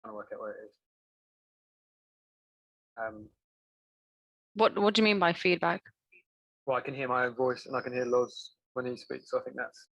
trying to work out where it is. What do you mean by feedback? Well, I can hear my own voice and I can hear Loz when he speaks, so I think that's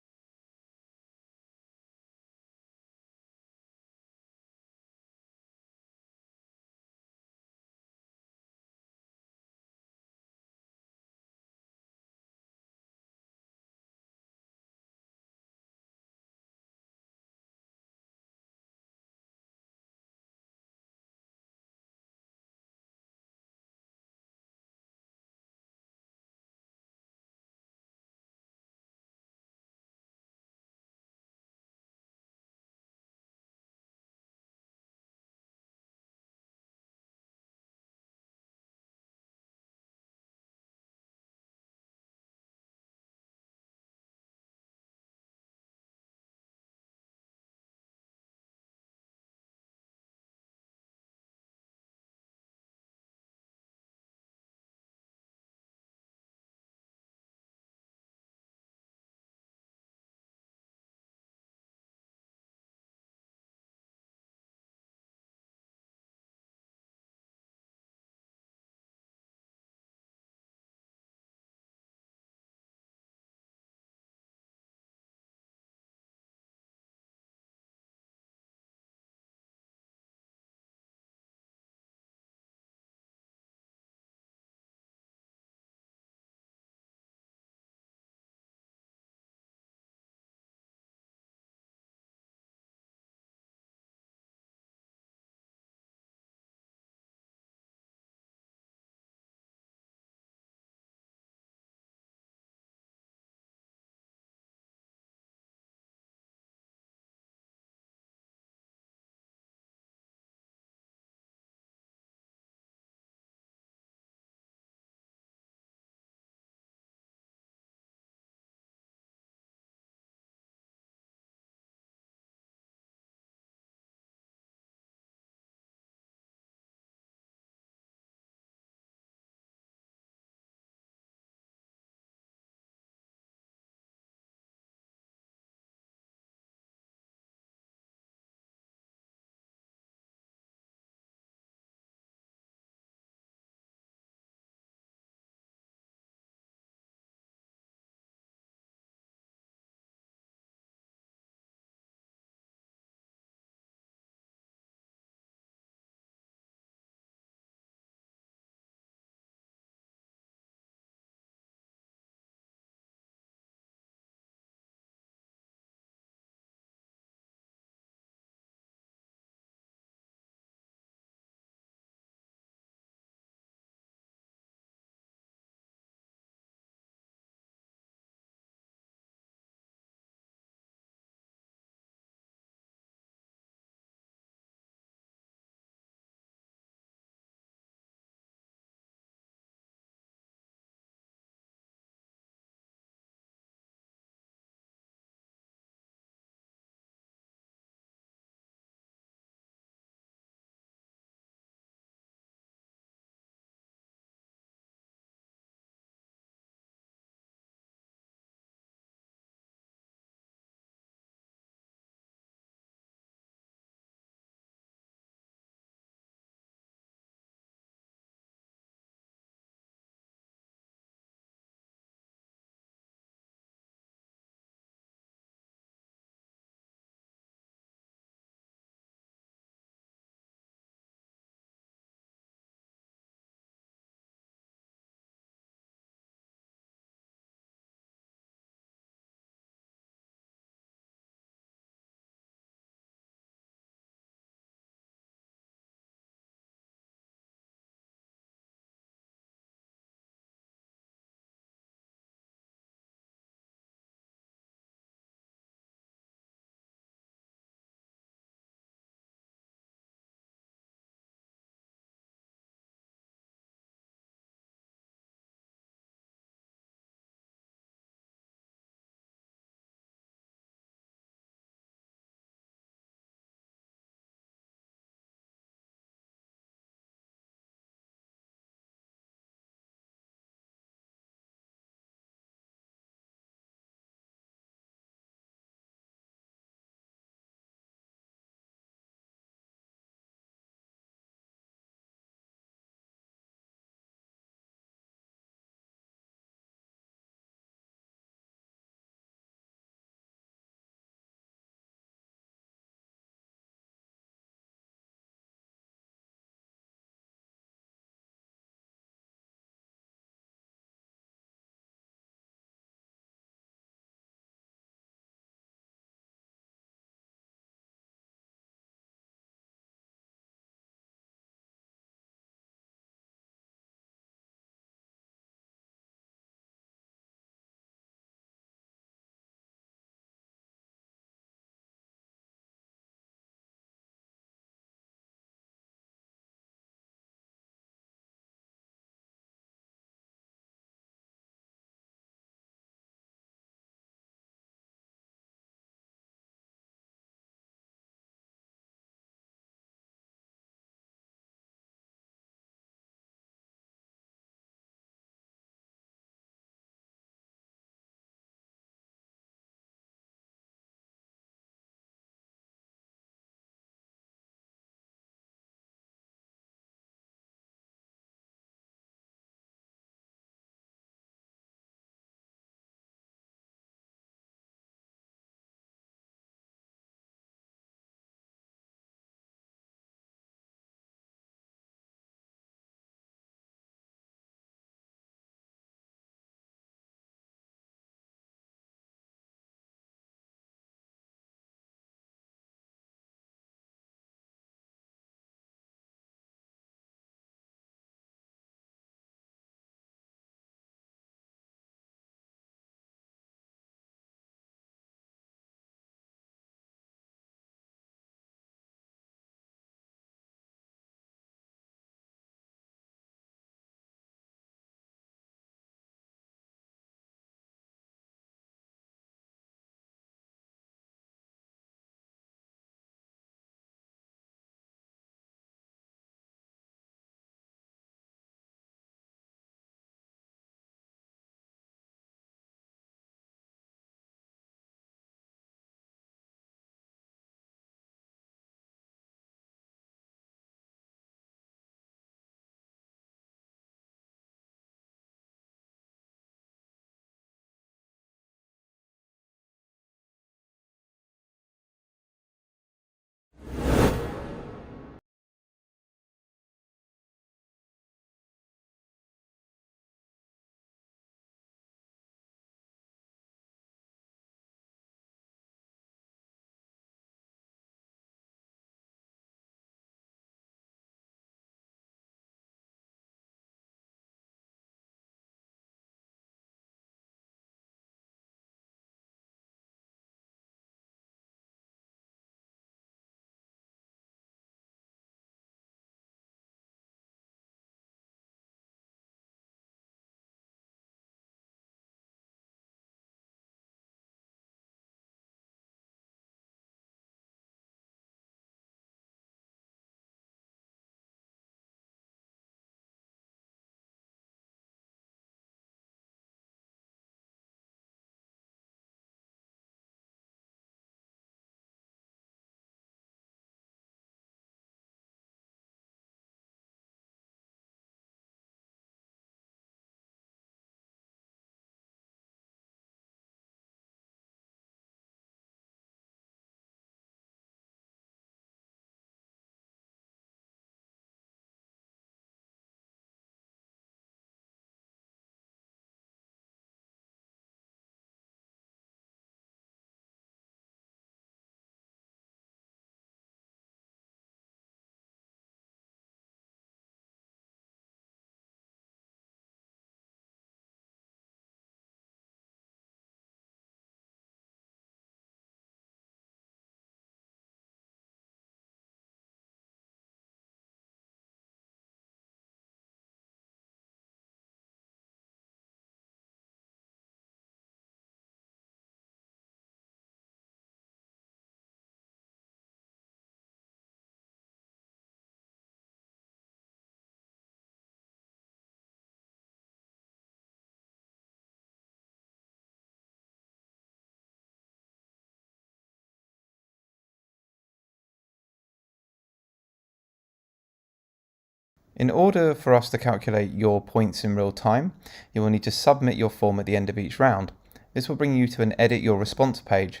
In order for us to calculate your points in real time, you will need to submit your form at the end of each round. This will bring you to an Edit Your Response page.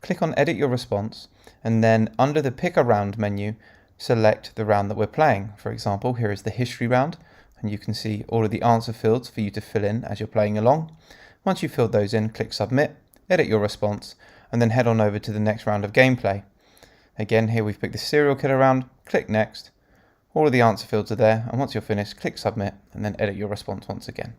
Click on Edit Your Response, and then under the Pick a Round menu, select the round that we're playing. For example, here is the history round, and you can see all of the answer fields for you to fill in as you're playing along. Once you've filled those in, click Submit, edit your response, and then head on over to the next round of gameplay. Again, here we've picked the serial killer round, click Next. All of the answer fields are there, and once you're finished, click Submit, and then edit your response once again.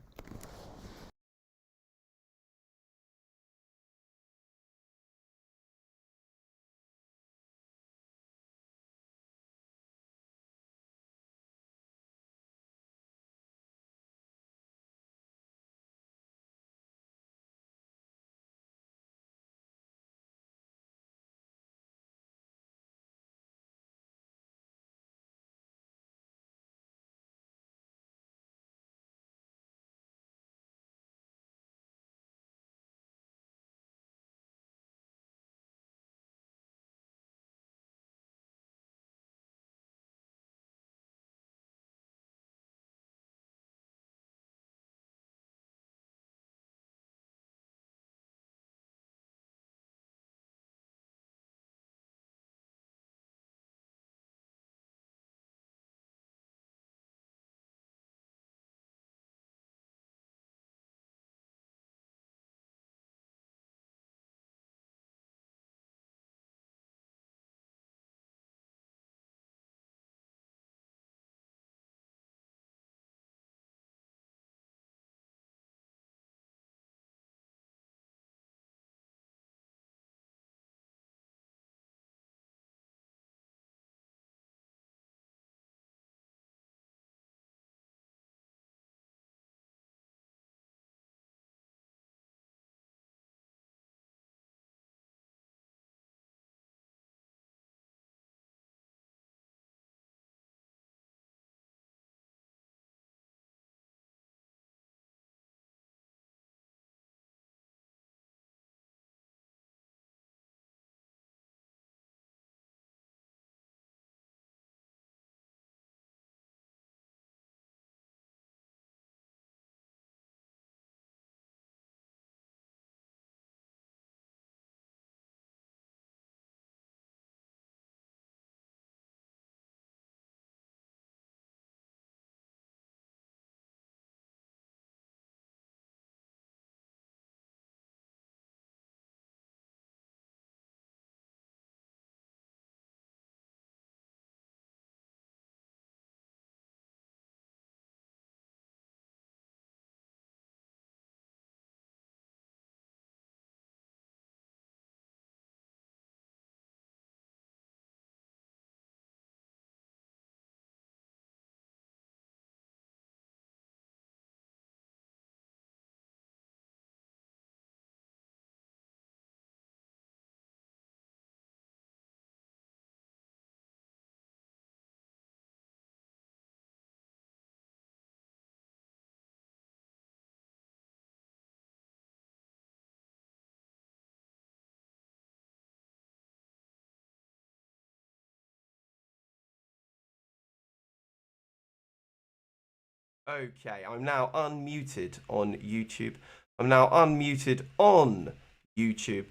Okay, I'm now unmuted on YouTube. I'm now unmuted on YouTube.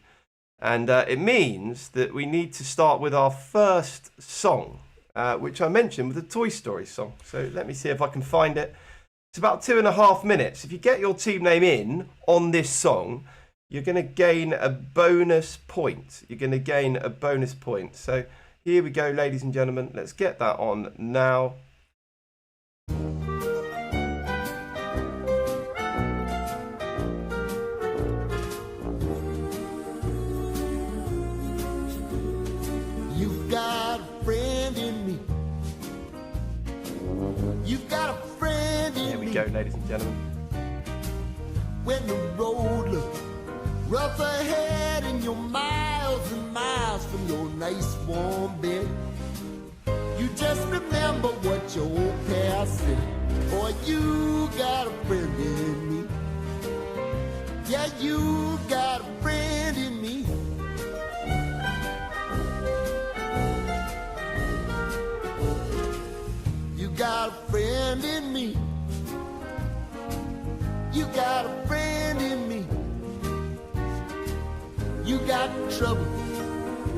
And it means that we need to start with our first song, which I mentioned was a Toy Story song. So let me see if I can find it. It's about 2.5 minutes. If you get your team name in on this song, you're going to gain a bonus point. You're going to gain a bonus point. So here we go, ladies and gentlemen. Let's get that on now. You've got a friend in me. You've got a friend in me. Here we go, ladies and gentlemen. When the road looks rough ahead and you're miles and miles from your nice warm bed, you just remember what your old past said. Boy, you got a friend in me. Yeah, you got a friend in me. You got a friend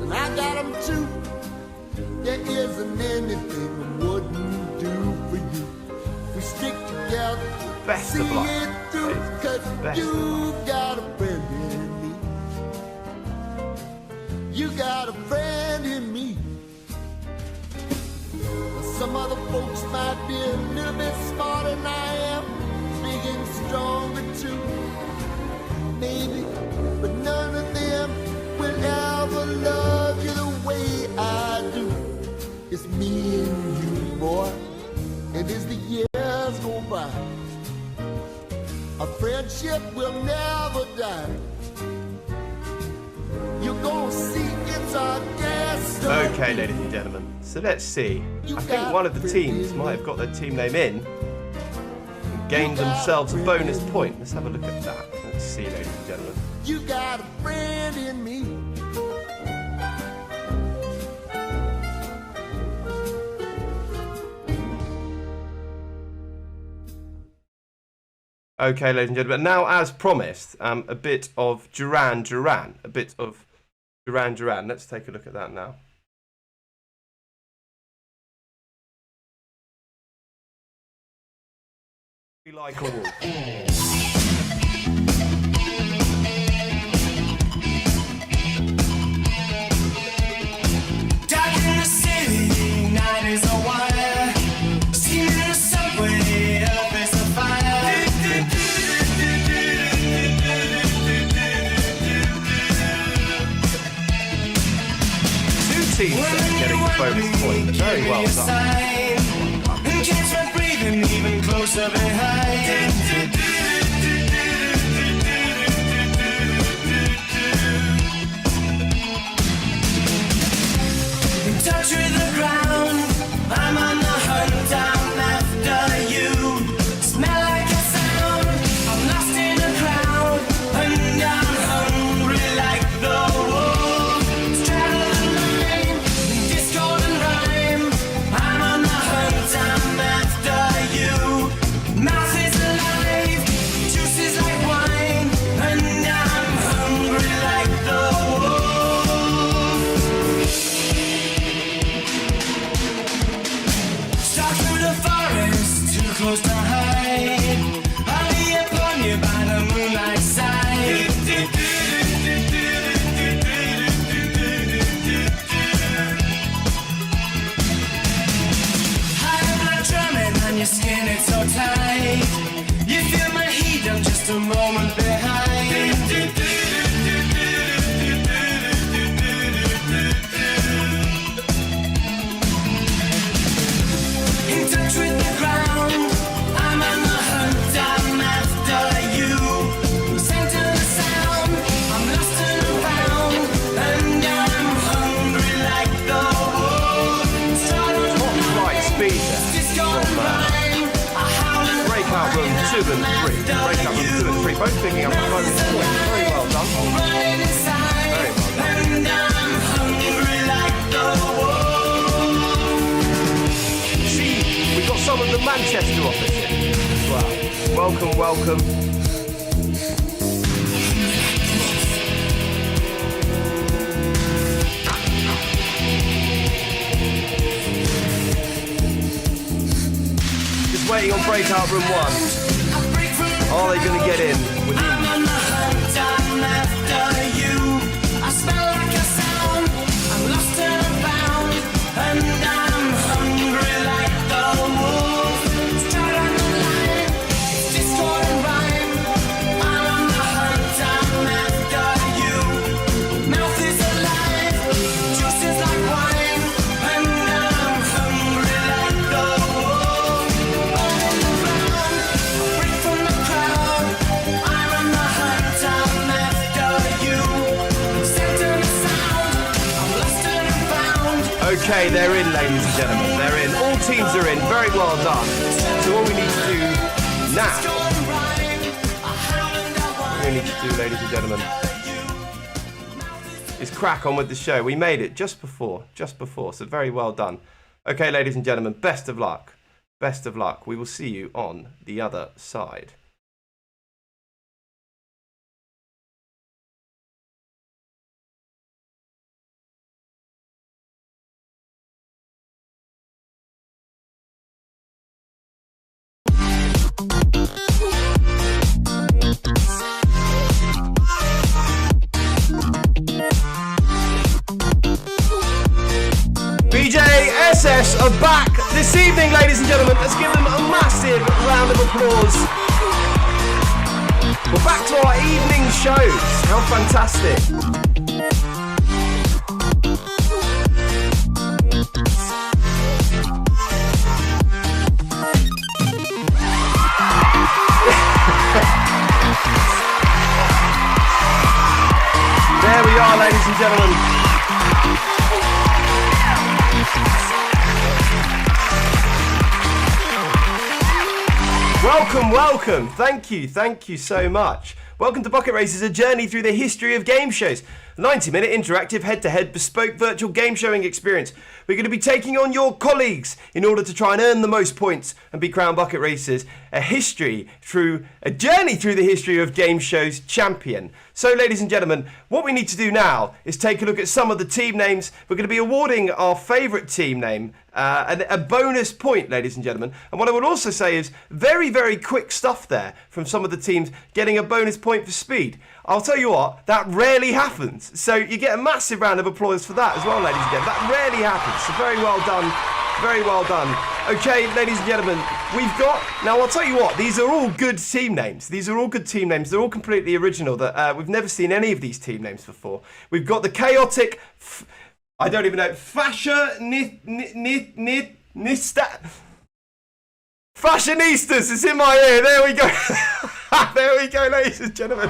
and I got them too. There isn't anything I wouldn't do for you. We stick together, Best see of luck. it through, cause Best of you got a friend in me. You got a friend in me. Some other folks might be a little bit smarter than I am, big and stronger too, maybe, but none of them will ever love you the way I do. It's me and you, boy, and as the years go by, our friendship will never die. You're gonna see it's our destiny. Okay, ladies and gentlemen. So let's see. I think one of the teams might have got their team name in and gained themselves a bonus point. Let's have a look at that. Let's see, ladies and gentlemen. You got a friend in me. Okay, ladies and gentlemen. Now, as promised, a bit of Duran Duran. A bit of Duran Duran. Let's take a look at that now. We like a wolf. Dark in the city, night is a wire. Steam in the subway, up is a fire. Two teams that are getting the bonus point. Very well done. And catch my breathing even closer behind. In touch with the ground, I'm on the hunt down after you. Smell like a sound, I'm lost in a crowd, and I'm hungry like the wolf. Straddle the line, discord and rhyme. I'm on the hunt down after you. Mouth is alive, juice is like wine, and I'm hungry like the wolf. Stalk through the forest, too close to hide. I'll be upon you by the moonlight side. I'm not drumming on your skin, it's so tight. You feel my heat, I'm just a moment behind. In touch with the ground, I'm on the hunt, I'm after you. Center the sound, I'm lost and I'm found, and I'm hungry like the wolf. Straddle the Right speed there. discord and rhyme, I howl and Breakout room 2 and 3. Breakout room 2 and 3. Both picking up a bonus point. Very well done. run inside, Very well done. and I'm hungry like the wolf. See, we've got some of the Manchester office here as well. Welcome, welcome. Just waiting on breakout room 1. Are they going to get in within? I'm on the hunt, I'm after you. I smell like a sound, I'm lost and I'm found, and I'm hungry like the wolf. Straight on the line, discord and rhyme. I'm on the hunt, I'm after you. Mouth is alive, juice is like wine, and I'm hungry like the wolf. All on the ground, I break from the crowd. I'm on the hunt, I'm after you. Center the sound, I'm lost and I'm found. Okay, they're in, ladies and gentlemen. They're in. All teams are in. Very well done. So what we need to do now, what we need to do, ladies and gentlemen, is crack on with the show. We made it just before. So very well done. Okay, ladies and gentlemen, best of luck. Best of luck. We will see you on the other side. BJSS are back this evening, ladies and gentlemen. Let's give them a massive round of applause. We're back to our evening shows. How fantastic. There we are, ladies and gentlemen. Welcome, welcome. Thank you so much. Welcome to Bucket Races, a journey through the history of game shows. A 90-minute interactive head-to-head bespoke virtual game showing experience. We're going to be taking on your colleagues in order to try and earn the most points and be crowned Bucket Racers. A journey through the history of game shows champion. So, ladies and gentlemen, what we need to do now is take a look at some of the team names. We're going to be awarding our favourite team name a bonus point, ladies and gentlemen. And what I would also say is very, very quick stuff there from some of the teams getting a bonus point for speed. I'll tell you what, that rarely happens. So you get a massive round of applause for that as well, ladies and gentlemen. That rarely happens. So very well done. Very well done. Okay, ladies and gentlemen, we've got... Now, I'll tell you what, these are all good team names. These are all good team names. They're all completely original. That we've never seen any of these team names before. We've got the chaotic... I don't even know. Fashionistas. It's in my ear. There we go. There we go, ladies and gentlemen.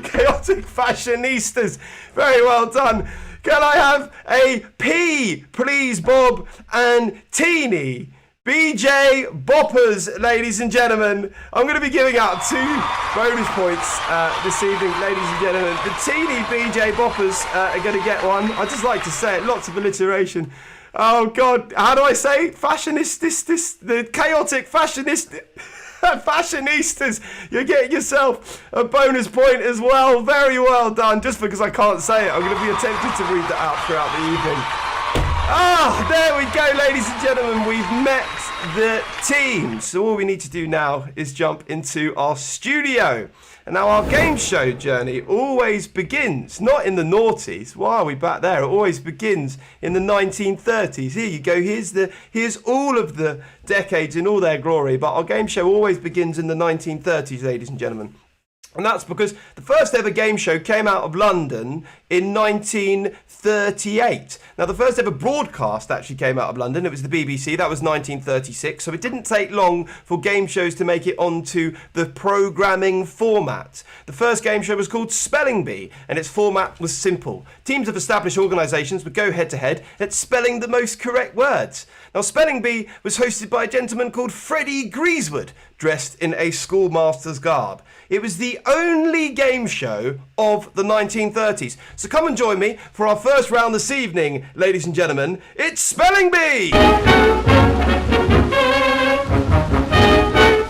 Chaotic fashionistas. Very well done. Can I have a P, please, Bob and Teeny? BJ Boppers, ladies and gentlemen. I'm going to be giving out 2 bonus points this evening, ladies and gentlemen. The Teeny BJ Boppers are going to get one. I just like to say it, lots of alliteration. Oh, God, how do I say? The chaotic fashionistas. You're getting yourself a bonus point as well. Very well done. Just because I can't say it, I'm going to be attempting to read that out throughout the evening. Ah, there we go, ladies and gentlemen. We've met the team. So all we need to do now is jump into our studio. And now our game show journey always begins, not in the noughties. Why are we back there? It always begins in the 1930s. Here you go. Here's all of the decades in all their glory. But our game show always begins in the 1930s, ladies and gentlemen. And that's because the first ever game show came out of London in 1938. Now, the first ever broadcast actually came out of London. It was the BBC. That was 1936. So it didn't take long for game shows to make it onto the programming format. The first game show was called Spelling Bee, and its format was simple. Teams of established organisations would go head-to-head at spelling the most correct words. Now, Spelling Bee was hosted by a gentleman called Freddie Greasewood, dressed in a schoolmaster's garb. It was the only game show of the 1930s. So come and join me for our first round this evening, ladies and gentlemen. It's Spelling Bee!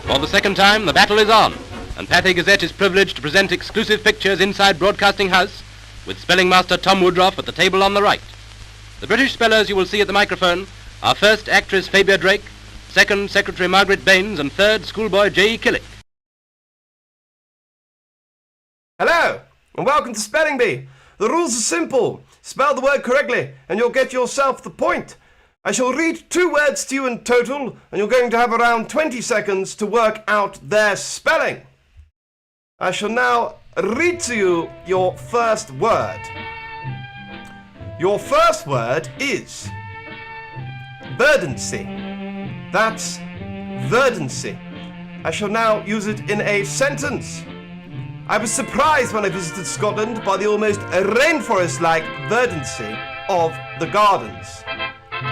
For the second time, the battle is on, and Pathé Gazette is privileged to present exclusive pictures inside Broadcasting House with spelling master Tom Woodruff at the table on the right. The British spellers you will see at the microphone are first actress Fabia Drake, second Secretary Margaret Baines, and third schoolboy J.E. Killick. Hello, and welcome to Spelling Bee. The rules are simple. Spell the word correctly, and you'll get yourself the point. I shall read 2 words to you in total, and you're going to have around 20 seconds to work out their spelling. I shall now read to you your first word. Your first word is verdancy. That's verdancy. I shall now use it in a sentence. I was surprised when I visited Scotland by the almost rainforest-like verdancy of the gardens.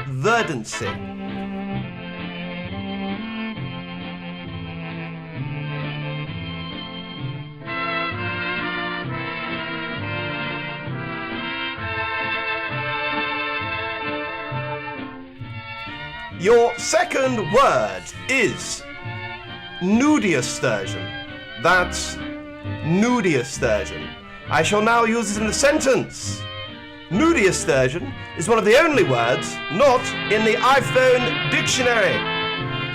Verdancy. Your second word is nudisturgeon. That's nudisturgeon. I shall now use it in a sentence. Nudisturgeon is one of the only words not in the iPhone dictionary.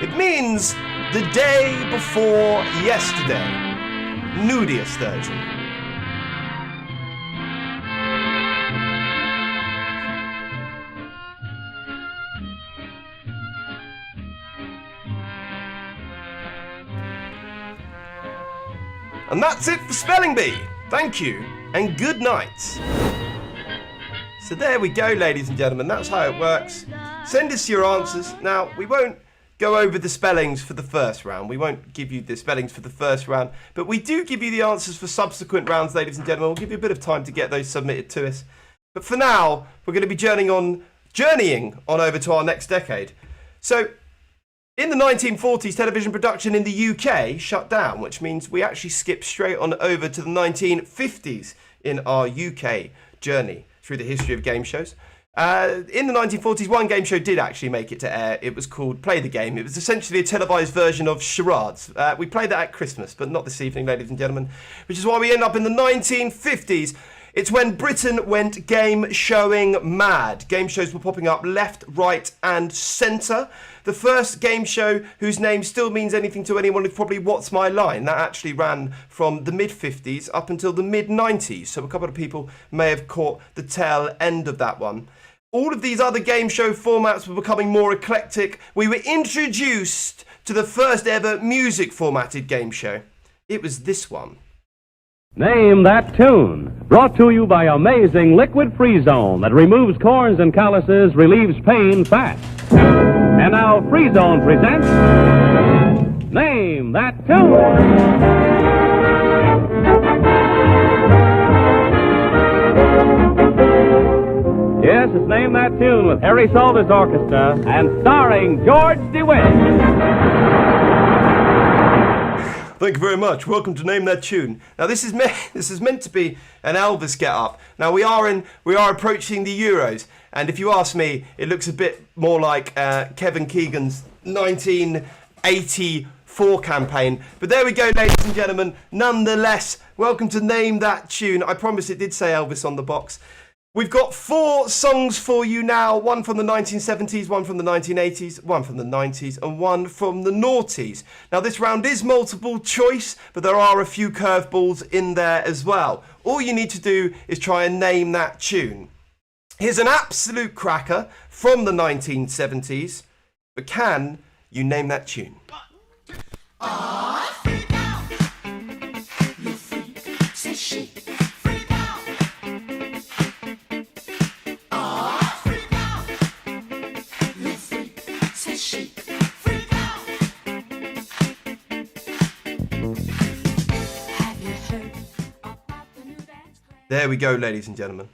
It means the day before yesterday. Nudisturgeon. And that's it for Spelling Bee. Thank you and good night. So there we go, ladies and gentlemen. That's how it works. Send us your answers. Now, we won't go over the spellings for the first round. We won't give you the spellings for the first round, but we do give you the answers for subsequent rounds, ladies and gentlemen. We'll give you a bit of time to get those submitted to us. But for now, we're going to be journeying on over to our next decade. So, in the 1940s, television production in the UK shut down, which means we actually skip straight on over to the 1950s in our UK journey through the history of game shows. In the 1940s, one game show did actually make it to air. It was called Play the Game. It was essentially a televised version of charades. We played that at Christmas, but not this evening, ladies and gentlemen, which is why we end up in the 1950s. It's when Britain went game showing mad. Game shows were popping up left, right, and centre. The first game show whose name still means anything to anyone is probably What's My Line. That actually ran from the mid-50s up until the mid-90s, so a couple of people may have caught the tail end of that one. All of these other game show formats were becoming more eclectic. We were introduced to the first ever music formatted game show. It was this one. Name that tune. Brought to you by Amazing Liquid Free Zone that removes corns and calluses, relieves pain fast. And now Free Zone presents Name That Tune. Yes, it's Name That Tune with Harry Salter's Orchestra and starring George DeWitt. Thank you very much. Welcome to Name That Tune. Now this is meant to be an Elvis get-up. Now we are approaching the Euros, and if you ask me, it looks a bit more like Kevin Keegan's 1984 campaign. But there we go, ladies and gentlemen. Nonetheless, welcome to Name That Tune. I promise it did say Elvis on the box. We've got 4 songs for you now, one from the 1970s, one from the 1980s, one from the 90s, and one from the noughties. Now this round is multiple choice, but there are a few curveballs in there as well. All you need to do is try and name that tune. Here's an absolute cracker from the 1970s, but can you name that tune? There we go, ladies and gentlemen.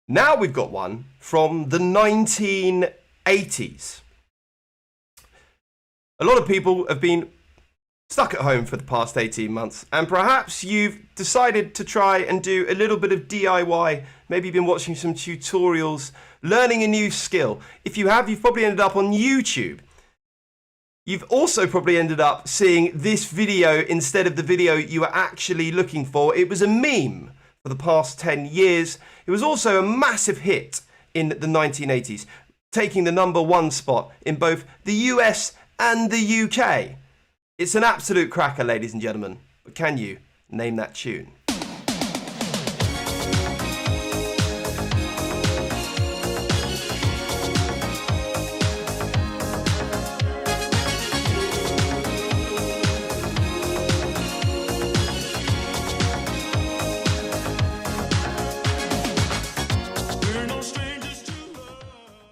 Now we've got one from the 1980s. A lot of people have been stuck at home for the past 18 months, and perhaps you've decided to try and do a little bit of DIY. Maybe you've been watching some tutorials, learning a new skill. If you have, you've probably ended up on YouTube. You've also probably ended up seeing this video instead of the video you were actually looking for. It was a meme for the past 10 years. It was also a massive hit in the 1980s, taking the #1 spot in both the US and the UK. It's an absolute cracker, ladies and gentlemen. But can you name that tune?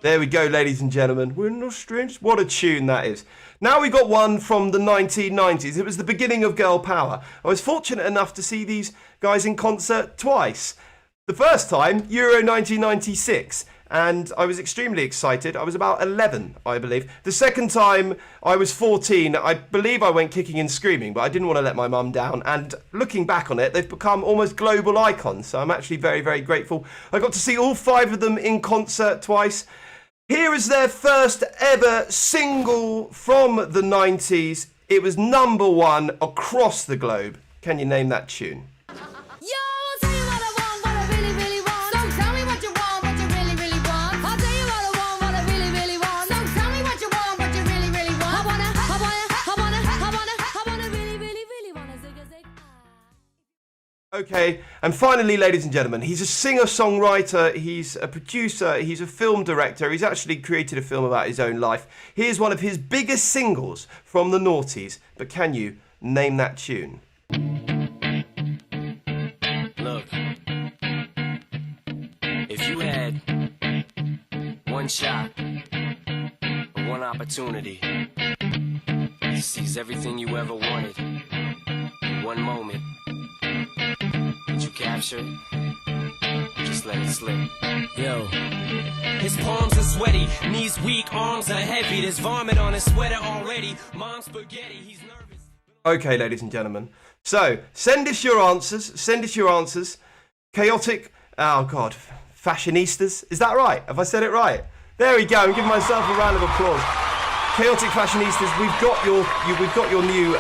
There we go, ladies and gentlemen. We're no strangers. What a tune that is. Now we got one from the 1990s. It was the beginning of girl power. I was fortunate enough to see these guys in concert twice. The first time, Euro 1996, and I was extremely excited. I was about 11, I believe. The second time, I was 14. I believe I went kicking and screaming, but I didn't want to let my mum down. And looking back on it, they've become almost global icons, so I'm actually very, very grateful. I got to see all 5 of them in concert twice. Here is their first ever single from the 90s. It was #1 across the globe. Can you name that tune? Okay, and finally, ladies and gentlemen, he's a singer-songwriter, he's a producer, he's a film director, he's actually created a film about his own life. Here's one of his biggest singles from the noughties, but can you name that tune? If you had one shot, or one opportunity to seize everything you ever wanted in one moment, did you capture it? Just let it slip. Yo. His palms are sweaty, knees weak, arms are heavy. There's vomit on his sweater already. Mom's spaghetti, he's nervous. Okay, ladies and gentlemen. So, send us your answers. Send us your answers. Chaotic, oh God, fashionistas. Is that right? Have I said it right? There we go. I'm giving myself a round of applause. Chaotic fashionistas, we've got your new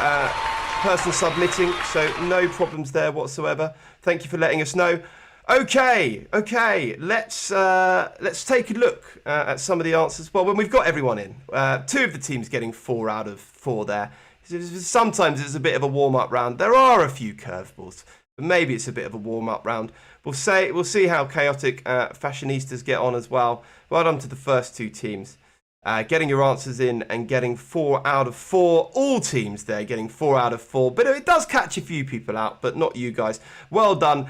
person submitting, so no problems there whatsoever. Thank you for letting us know. Okay, let's take a look at some of the answers. Well, when we've got everyone in, 2 of the teams getting 4 out of 4 there. Sometimes it's a bit of a warm-up round. There are a few curveballs, but maybe it's a bit of a warm-up round. We'll see how Chaotic fashionistas get on as well. Well done to the first 2 teams. Getting your answers in and getting 4 out of 4. All teams there getting 4 out of 4. But it does catch a few people out, but not you guys. Well done.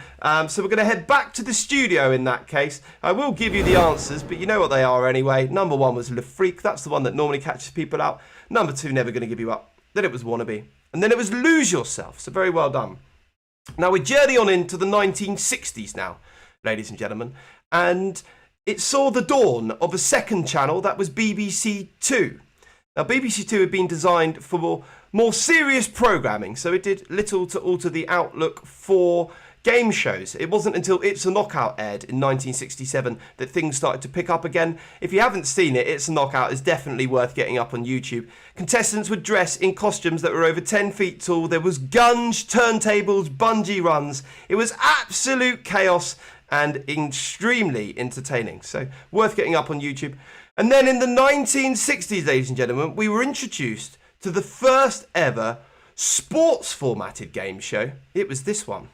So we're going to head back to the studio in that case. I will give you the answers, but you know what they are anyway. Number 1 was Le Freak. That's the one that normally catches people out. Number 2, Never Gonna Give You Up. Then it was Wannabe. And then it was Lose Yourself. So very well done. Now we journey on into the 1960s now, ladies and gentlemen. And it saw the dawn of a second channel, that was BBC Two. Now, BBC Two had been designed for more serious programming, so it did little to alter the outlook for game shows. It wasn't until It's a Knockout aired in 1967 that things started to pick up again. If you haven't seen it, It's a Knockout is definitely worth getting up on YouTube. Contestants would dress in costumes that were over 10 feet tall. There was guns, turntables, bungee runs. It was absolute chaos and extremely entertaining. So worth getting up on YouTube. And then in the 1960s, ladies and gentlemen, we were introduced to the first ever sports formatted game show. It was this one.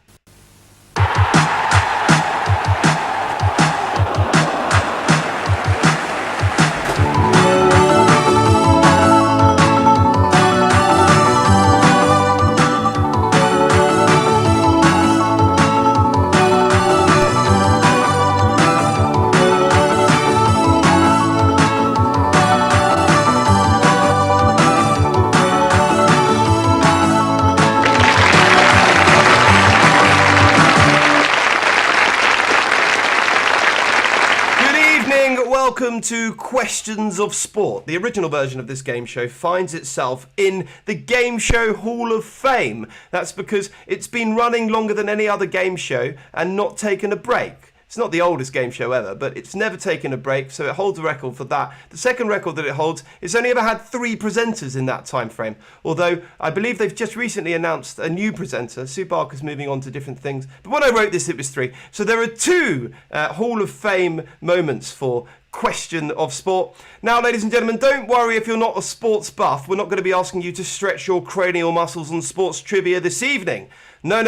Welcome to Questions of Sport. The original version of this game show finds itself in the Game Show Hall of Fame. That's because it's been running longer than any other game show and not taken a break. It's not the oldest game show ever, but it's never taken a break, so it holds a record for that. The second record that it holds, it's only ever had 3 presenters in that time frame. Although, I believe they've just recently announced a new presenter. Sue Barker's moving on to different things. But when I wrote this, it was 3. So there are 2 Hall of Fame moments for Question of Sport. Now, ladies and gentlemen, don't worry if you're not a sports buff. We're not going to be asking you to stretch your cranial muscles on sports trivia this evening. No.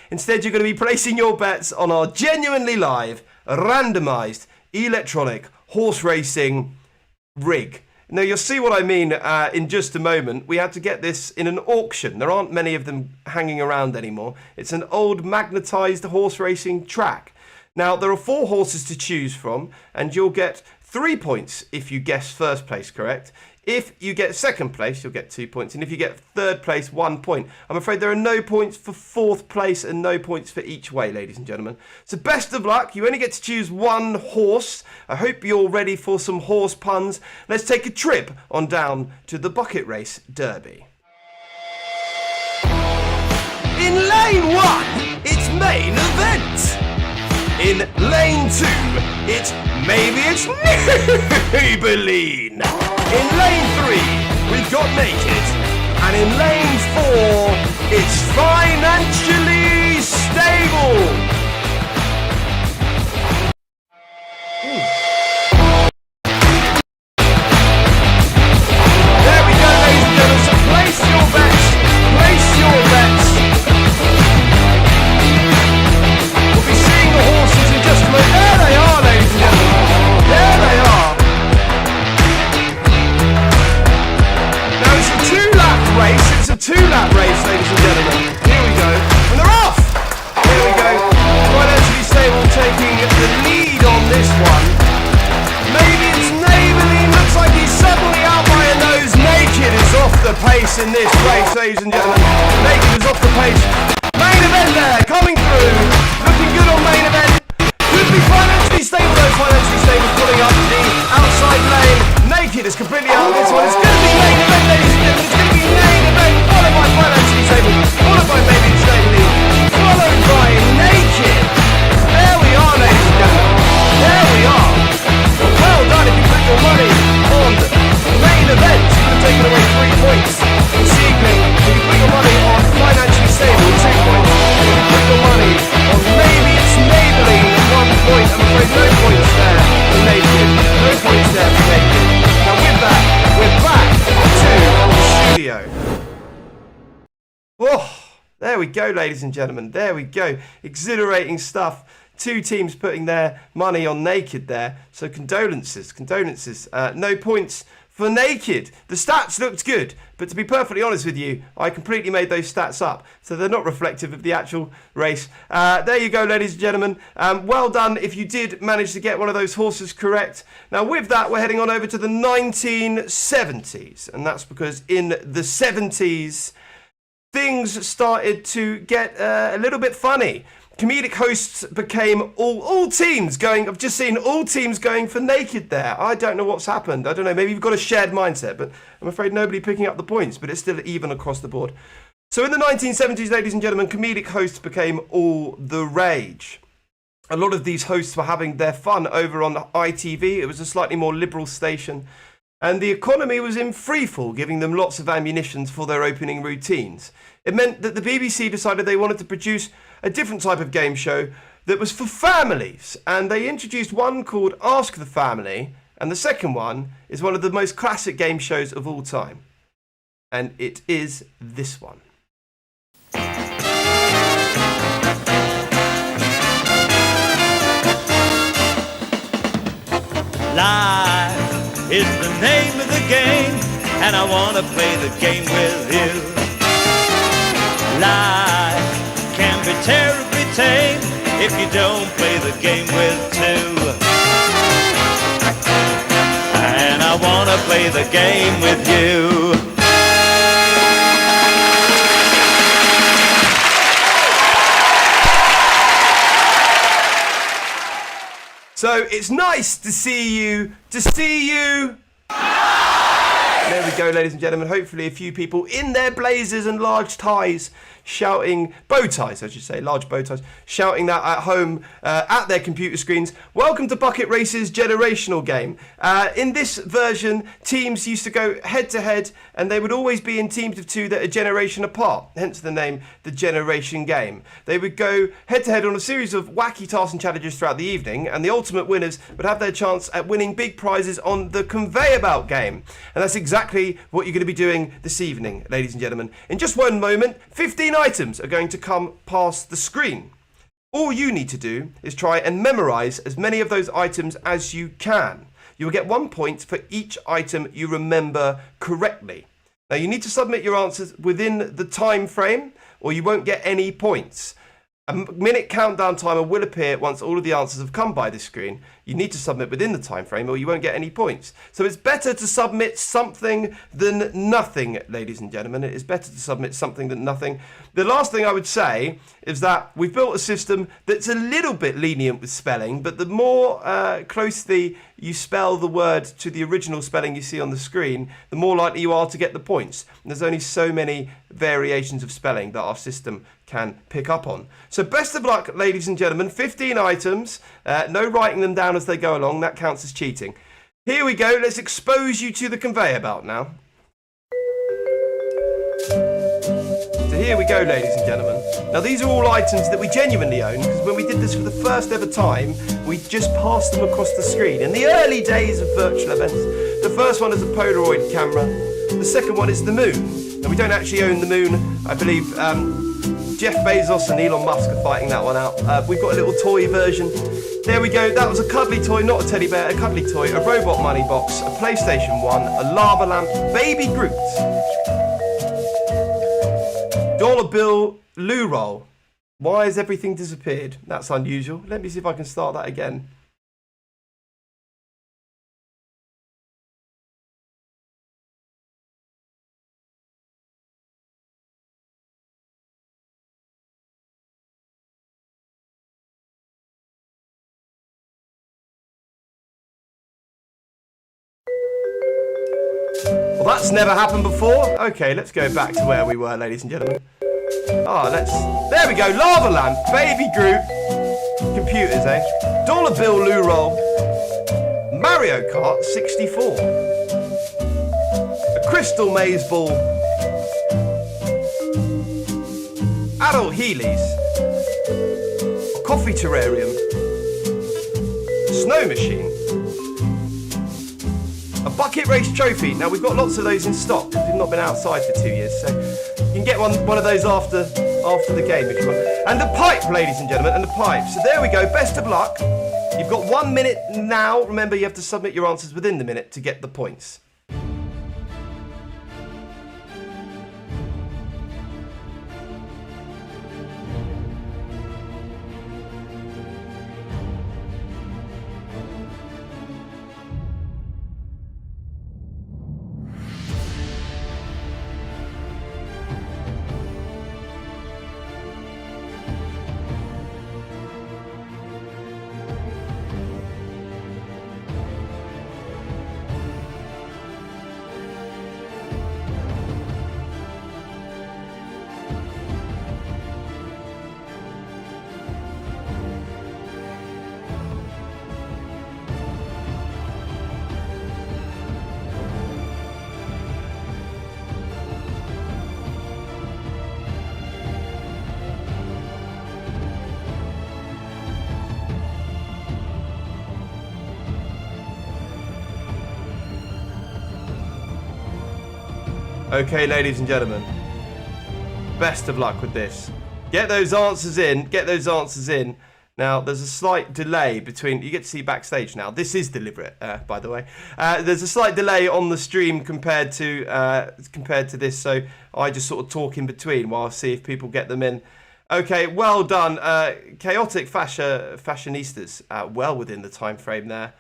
Instead, you're going to be placing your bets on our genuinely live, randomised, electronic horse racing rig. Now, you'll see what I mean in just a moment. We had to get this in an auction. There aren't many of them hanging around anymore. It's an old magnetised horse racing track. Now, there are 4 horses to choose from, and you'll get 3 points if you guess first place correct. If you get second place, you'll get 2 points. And if you get third place, 1 point. I'm afraid there are no points for fourth place and no points for each way, ladies and gentlemen. So best of luck. You only get to choose 1 horse. I hope you're ready for some horse puns. Let's take a trip on down to the Bucket Race Derby. In lane 1, it's main event. In lane 2, it's Maybe It's Maybelline. In lane 3, we've got Naked. And in lane 4, it's Financially Stable. There we go, ladies and gentlemen. So place your bets. Place your bets. We'll be seeing the horses in just a moment. There they are, ladies and gentlemen. There they are. Now it's a 2-lap race. It's a 2-lap race, ladies and gentlemen. Here we go. And they're off. Here we go. in this race, ladies and gentlemen. Naked is off the pace. Main event there, coming through. Looking good on main event. Could be financially stable, though. Financially stable, pulling up the outside lane. Naked is completely out of this one. It's going to be main event, ladies and gentlemen. It's going to be main event, followed by financially stable, followed by maybe stably, followed by Naked. There we are, ladies and gentlemen. There we are. Well done if you put your money on the main event. You could have taken away 3 points this evening. If you put your money on financially stable, 2 points. If you put your money on maybe it's Maybelline, 1 point. I'm afraid no points there for Naked. No points there for Naked. Now with that, we're back to the studio. Oh, there we go, ladies and gentlemen. There we go. Exhilarating stuff. 2 teams putting their money on Naked there. So condolences. No points for Naked. The stats looked good, but to be perfectly honest with you, I completely made those stats up. So they're not reflective of the actual race. There you go, ladies and gentlemen. Well done if you did manage to get one of those horses correct. Now with that, we're heading on over to the 1970s. And that's because in the 70s, things started to get a little bit funny. Comedic hosts became all teams going. I've just seen all teams going for Naked there. I don't know what's happened. I don't know. Maybe you've got a shared mindset, but I'm afraid nobody picking up the points. But it's still even across the board. So in the 1970s, ladies and gentlemen, comedic hosts became all the rage. A lot of these hosts were having their fun over on ITV. It was a slightly more liberal station. And the economy was in freefall, giving them lots of ammunition for their opening routines. It meant that the BBC decided they wanted to produce a different type of game show that was for families. And they introduced one called Ask the Family. And the second one is one of the most classic game shows of all time. And it is this one. Life is the name of the game, and I wanna play the game with you. Life can be terribly tame if you don't play the game with 2. And I wanna play the game with you. So it's nice to see you. There we go, ladies and gentlemen. Hopefully a few people in their blazers and large ties shouting, bow ties, I should say, large bow ties, shouting that at home at their computer screens. Welcome to Bucket Race's generational game. In this version, teams used to go head to head, and they would always be in teams of 2 that are a generation apart, hence the name, the Generation Game. They would go head to head on a series of wacky tasks and challenges throughout the evening, and the ultimate winners would have their chance at winning big prizes on the conveyor belt game. And that's exactly what you're going to be doing this evening, ladies and gentlemen. In just one moment, 15 items are going to come past the screen. All you need to do is try and memorize as many of those items as you can. You will get 1 point for each item you remember correctly. Now you need to submit your answers within the time frame, or you won't get any points. A minute countdown timer will appear once all of the answers have come by this screen. You need to submit within the time frame or you won't get any points. So it's better to submit something than nothing, ladies and gentlemen. It is better to submit something than nothing. The last thing I would say is that we've built a system that's a little bit lenient with spelling, but the more closely you spell the word to the original spelling you see on the screen, the more likely you are to get the points. And there's only so many variations of spelling that our system can pick up on. So best of luck, ladies and gentlemen. 15 items, no writing them down as they go along, that counts as cheating. Here we go, let's expose you to the conveyor belt now. So here we go, ladies and gentlemen. Now these are all items that we genuinely own, because when we did this for the first ever time, we just passed them across the screen. In the early days of virtual events, the first one is a Polaroid camera, the second one is the moon. And we don't actually own the moon, I believe Jeff Bezos and Elon Musk are fighting that one out. We've got a little toy version. There we go, that was a cuddly toy, not a teddy bear, a cuddly toy, a robot money box, a PlayStation 1, a lava lamp, baby Groot, dollar bill loo roll. Why has everything disappeared? That's unusual. Let me see if I can start that again. that's never happened before. Okay, let's go back to where we were, ladies and gentlemen. There we go. Lava Lamp, Baby Groot, computers, eh? Dollar Bill Loo Roll, Mario Kart 64, a Crystal Maze Ball, Adult Heelys, a Coffee Terrarium, a Snow Machine, a Bucket Race Trophy. Now, we've got lots of those in stock because we've not been outside for 2 years, so you can get one of those after the game if you want. And the pipe, ladies and gentlemen, and the pipe. So there we go. Best of luck. You've got 1 minute now. Remember, you have to submit your answers within the minute to get the points. Okay, ladies and gentlemen, best of luck with this. Get those answers in. Now, there's a slight delay between... You get to see backstage now. This is deliberate, by the way. There's a slight delay on the stream compared to this, so I just sort of talk in between while I see if people get them in. Okay, well done. Chaotic Fashionistas, well within the time frame there.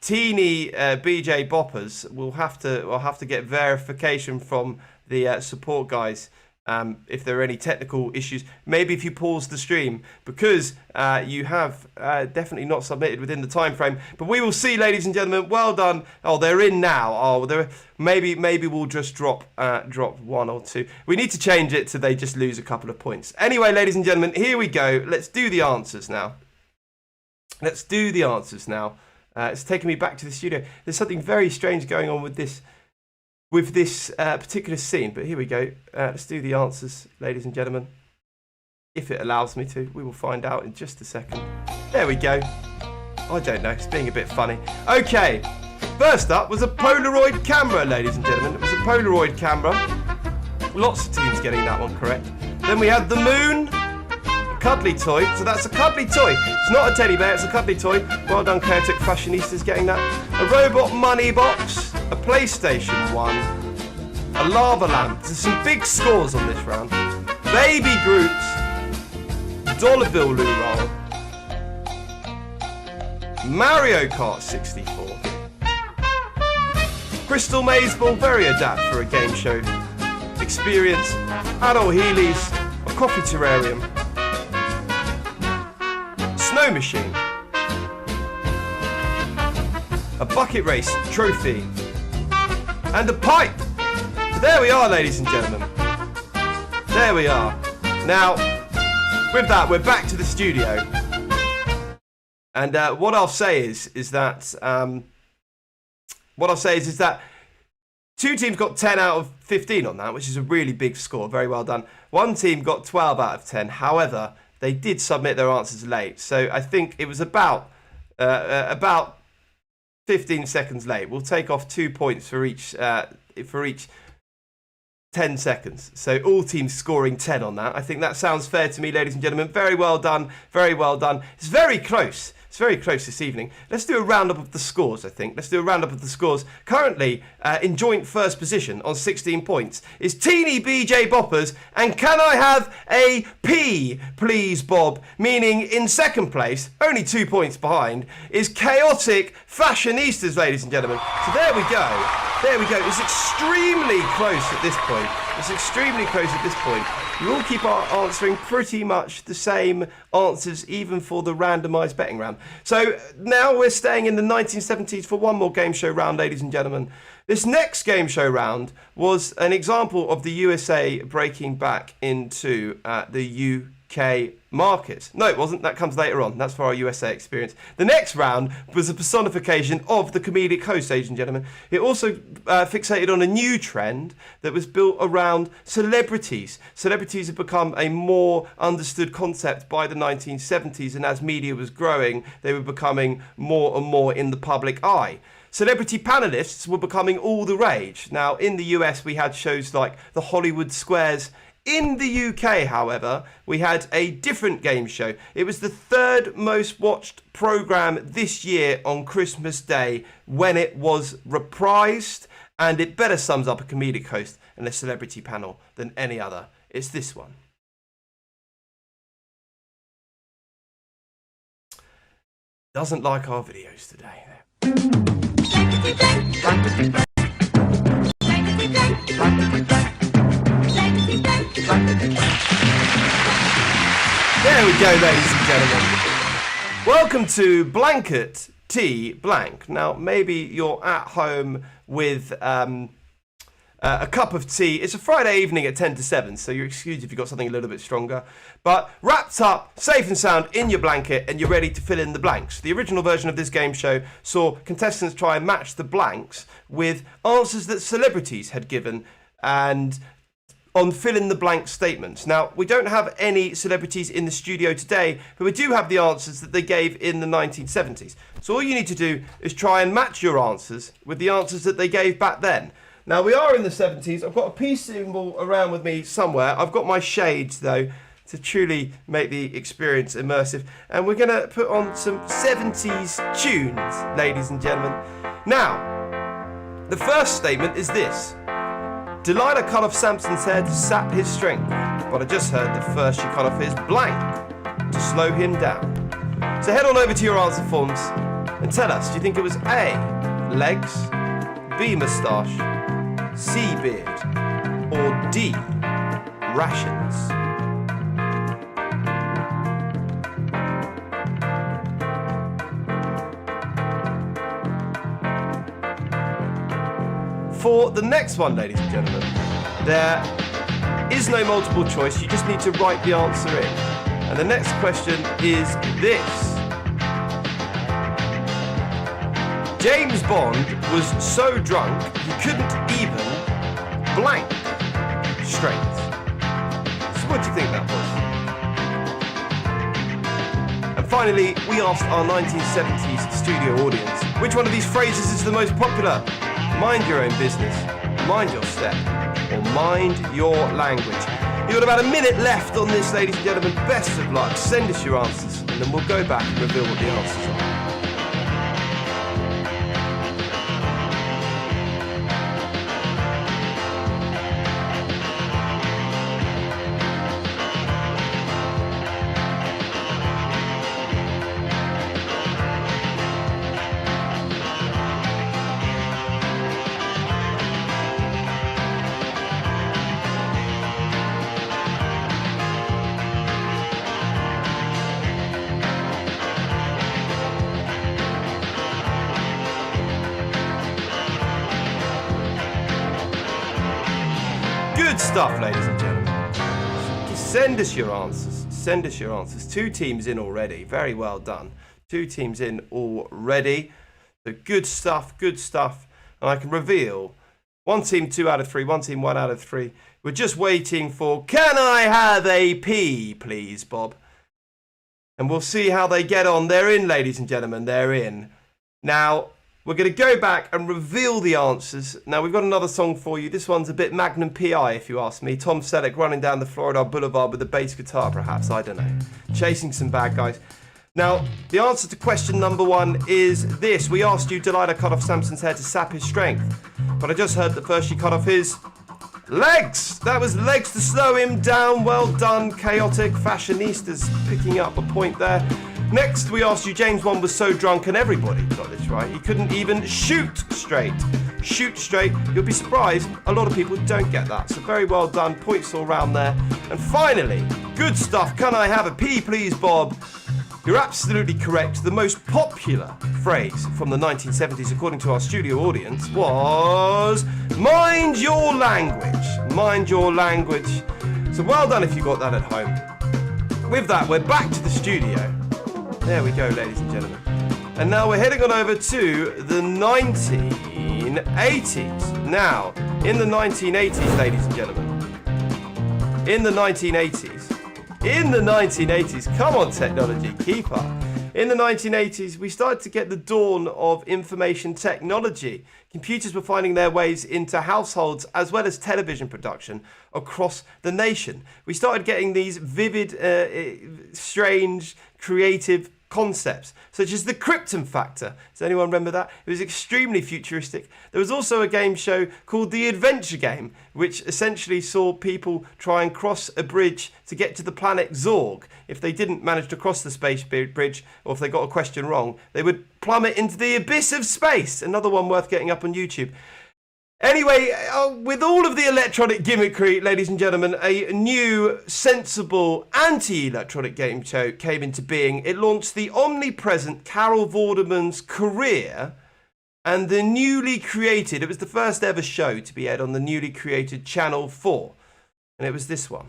Teeny BJ Boppers will have to get verification from the support guys if there are any technical issues. Maybe if you pause the stream, because you have definitely not submitted within the time frame. But we will see, ladies and gentlemen. Well done. Oh, they're in now. Oh, maybe we'll just drop one or two. We need to change it so they just lose a couple of points. Anyway, ladies and gentlemen, here we go. Let's do the answers now. It's taking me back to the studio. There's something very strange going on with this particular scene. But here we go. Let's do the answers, ladies and gentlemen. If it allows me to. We will find out in just a second. There we go. I don't know. It's being a bit funny. Okay. First up was a Polaroid camera, ladies and gentlemen. It was a Polaroid camera. Lots of teams getting that one correct. Then we had the moon. Cuddly toy, so that's a cuddly toy. It's not a teddy bear, it's a cuddly toy. Well done, Chaotic Fashionistas, getting that. A robot money box, a PlayStation 1, a lava lamp. There's some big scores on this round. Baby Groot, Dollar Bill Loo Roll, Mario Kart 64, Crystal Maze Ball, very adapt for a game show experience, Adult Heelys, a Coffee Terrarium, Snow Machine, a Bucket Race Trophy, and a pipe. So there we are, ladies and gentlemen. There we are. Now, with that, we're back to the studio. And what I'll say is that two teams got 10 out of 15 on that, which is a really big score. Very well done. One team got 12 out of 10. However, they did submit their answers late, so I think it was about 15 seconds late. We'll take off 2 points for each 10 seconds. So all teams scoring 10 on that. I think that sounds fair to me, ladies and gentlemen. Very well done. Very well done. It's very close. It's very close this evening. Let's do a roundup of the scores, I think. Let's do a roundup of the scores. Currently, in joint first position on 16 points is Teeny BJ Boppers. And can I have a P, please, Bob? Meaning in second place, only 2 points behind, is Chaotic Fashionistas, ladies and gentlemen. So there we go. There we go. It's extremely close at this point. It's extremely close at this point. You all keep answering pretty much the same answers, even for the randomised betting round. So now we're staying in the 1970s for one more game show round, ladies and gentlemen. This next game show round was an example of the USA breaking back into the UK market. No, it wasn't. That comes later on. That's for our USA experience. The next round was a personification of the comedic host, ladies and gentlemen. It also fixated on a new trend that was built around celebrities. Celebrities have become a more understood concept by the 1970s, and as media was growing, they were becoming more and more in the public eye. Celebrity panelists were becoming all the rage. Now, in the US, we had shows like the Hollywood Squares. In the UK, however, we had a different game show. It was the third most watched programme this year on Christmas Day when it was reprised, and it better sums up a comedic host and a celebrity panel than any other. It's this one. Doesn't like our videos today. There we go, ladies and gentlemen. Welcome to Blanket T Blank. Now, maybe you're at home with a cup of tea. It's a Friday evening at 10 to 7, so you're excused if you've got something a little bit stronger. But wrapped up, safe and sound in your blanket, and you're ready to fill in the blanks. The original version of this game show saw contestants try and match the blanks with answers that celebrities had given and on fill-in-the-blank statements. Now, we don't have any celebrities in the studio today, but we do have the answers that they gave in the 1970s. So all you need to do is try and match your answers with the answers that they gave back then. Now, we are in the 70s. I've got a peace symbol around with me somewhere. I've got my shades, though, to truly make the experience immersive. And we're going to put on some 70s tunes, ladies and gentlemen. Now, the first statement is this. Delilah cut off Samson's hair to sap his strength, but I just heard that first she cut off his blank to slow him down. So head on over to your answer forms and tell us, do you think it was A, legs, B, moustache, C, beard, or D, rations? For the next one, ladies and gentlemen, there is no multiple choice. You just need to write the answer in. And the next question is this. James Bond was so drunk he couldn't even blank straight. So what do you think that was? And finally, we asked our 1970s studio audience, which one of these phrases is the most popular? Mind your own business, mind your step, or mind your language. You've got about a minute left on this, ladies and gentlemen. Best of luck. Send us your answers, and then we'll go back and reveal what the answers are. Good stuff, ladies and gentlemen. Send us your answers. Send us your answers. 2 teams in already. Very well done. 2 teams in already. So good stuff, good stuff. And I can reveal 1 team 2 out of 3, 1 team 1 out of 3. We're just waiting for, can I have a P, please, Bob? And we'll see how they get on. They're in, ladies and gentlemen. They're in. Now, we're going to go back and reveal the answers. Now, we've got another song for you. This one's a bit Magnum P.I., if you ask me. Tom Selleck running down the Florida Boulevard with a bass guitar, perhaps. I don't know. Chasing some bad guys. Now, the answer to question number 1 is this. We asked you, Delilah cut off Samson's hair to sap his strength. But I just heard that first she cut off his legs. That was legs to slow him down. Well done, chaotic fashionistas, picking up a point there. Next, we asked you, James 1 was so drunk, and everybody got this right. He couldn't even shoot straight. Shoot straight. You'll be surprised, a lot of people don't get that. So very well done. Points all round there. And finally, good stuff. Can I have a pee, please, Bob? You're absolutely correct. The most popular phrase from the 1970s, according to our studio audience, was mind your language. Mind your language. So well done if you got that at home. With that, we're back to the studio. There we go, ladies and gentlemen. And now we're heading on over to the 1980s. Now, in the 1980s, ladies and gentlemen. In the 1980s, come on technology, keep up. In the 1980s, we started to get the dawn of information technology. Computers were finding their ways into households as well as television production across the nation. We started getting these vivid, strange, creative concepts, such as the Krypton factor. Does anyone remember that? It was extremely futuristic. There was also a game show called The Adventure Game, which essentially saw people try and cross a bridge to get to the planet Zorg. If they didn't manage to cross the space bridge, or if they got a question wrong, they would plummet into the abyss of space. Another one worth getting up on YouTube. Anyway, with all of the electronic gimmickry, ladies and gentlemen, a new, sensible, anti-electronic game show came into being. It launched the omnipresent Carol Vorderman's career and the newly created, it was the first ever show to be aired on the newly created Channel 4. And it was this one.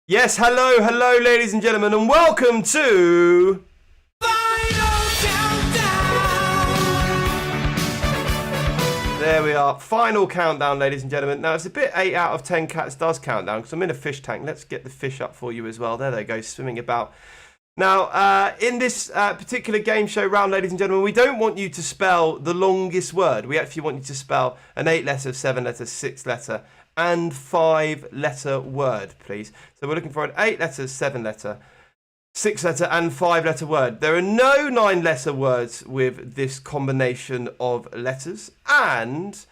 Yes, hello, ladies and gentlemen, and welcome to Final Countdown. There we are, final countdown, ladies and gentlemen. Now it's a bit 8 out of 10 cats does countdown because I'm in a fish tank. Let's get the fish up for you as well. There they go, swimming about. Now, in this particular game show round, ladies and gentlemen, we don't want you to spell the longest word. We actually want you to spell an 8-letter, 7-letter, 6-letter, and 5-letter word, please. So we're looking for an 8-letter, 7-letter, 6-letter, and 5-letter word. There are no 9-letter words with this combination of letters, and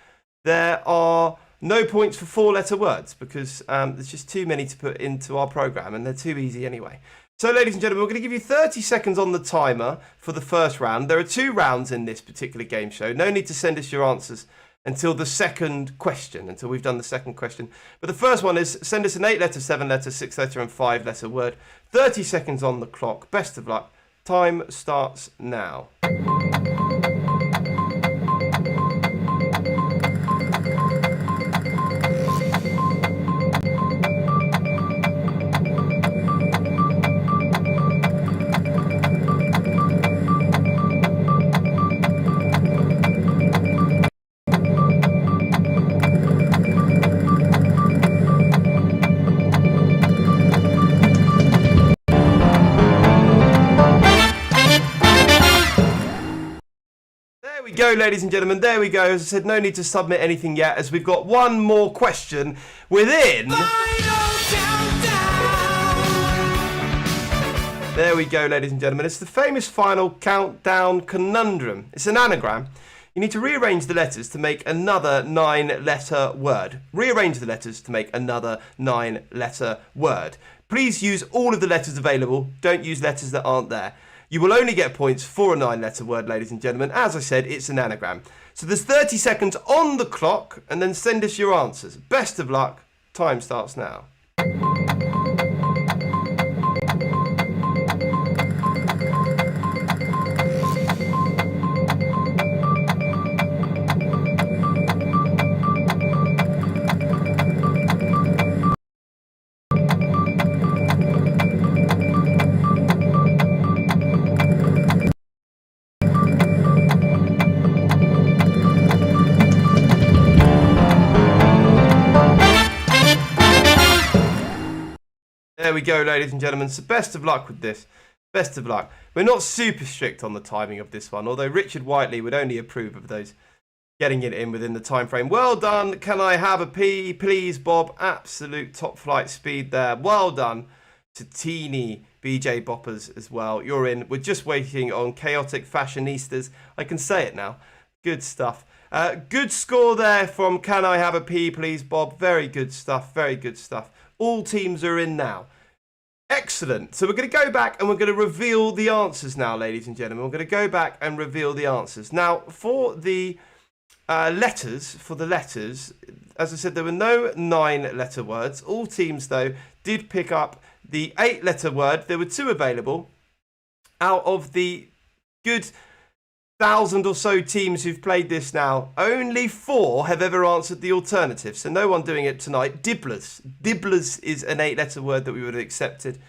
there are no points for 4-letter words because there's just too many to put into our program, and they're too easy anyway. So, ladies and gentlemen, we're going to give you 30 seconds on the timer for the first round. There are 2 rounds in this particular game show. No need to send us your answers until the second question, until we've done the second question. But the first one is send us an 8-letter, 7-letter, 6-letter, and 5-letter word. 30 seconds on the clock. Best of luck. Time starts now. Go, ladies and gentlemen, there we go. As I said, no need to submit anything yet, as we've got one more question within. There we go, ladies and gentlemen. It's the famous final countdown conundrum. It's an anagram. You need to rearrange the letters to make another 9-letter word. Rearrange the letters to make another 9-letter word. Please use all of the letters available. Don't use letters that aren't there. You will only get points for a 9-letter word, ladies and gentlemen. As I said, it's an anagram. So there's 30 seconds on the clock, and then send us your answers. Best of luck. Time starts now. There we go, ladies and gentlemen. So best of luck with this. Best of luck. We're not super strict on the timing of this one, although Richard Whiteley would only approve of those getting it in within the time frame. Well done. Can I have a P, please, Bob? Absolute top flight speed there. Well done to teeny BJ Boppers as well. You're in. We're just waiting on Chaotic Fashionistas. I can say it now. Good stuff. Good score there from Can I Have a P, please, Bob? Very good stuff. Very good stuff. All teams are in now. Excellent. So we're going to go back and we're going to reveal the answers now, ladies and gentlemen. We're going to go back and reveal the answers. Now, for the letters, as I said, there were no 9-letter words. All teams, though, did pick up the 8-letter word. There were 2 available. Out of the good 1,000 or so teams who've played this now, only 4 have ever answered the alternative. So no one doing it tonight. Dibblers. Dibblers is an 8-letter word that we would have accepted.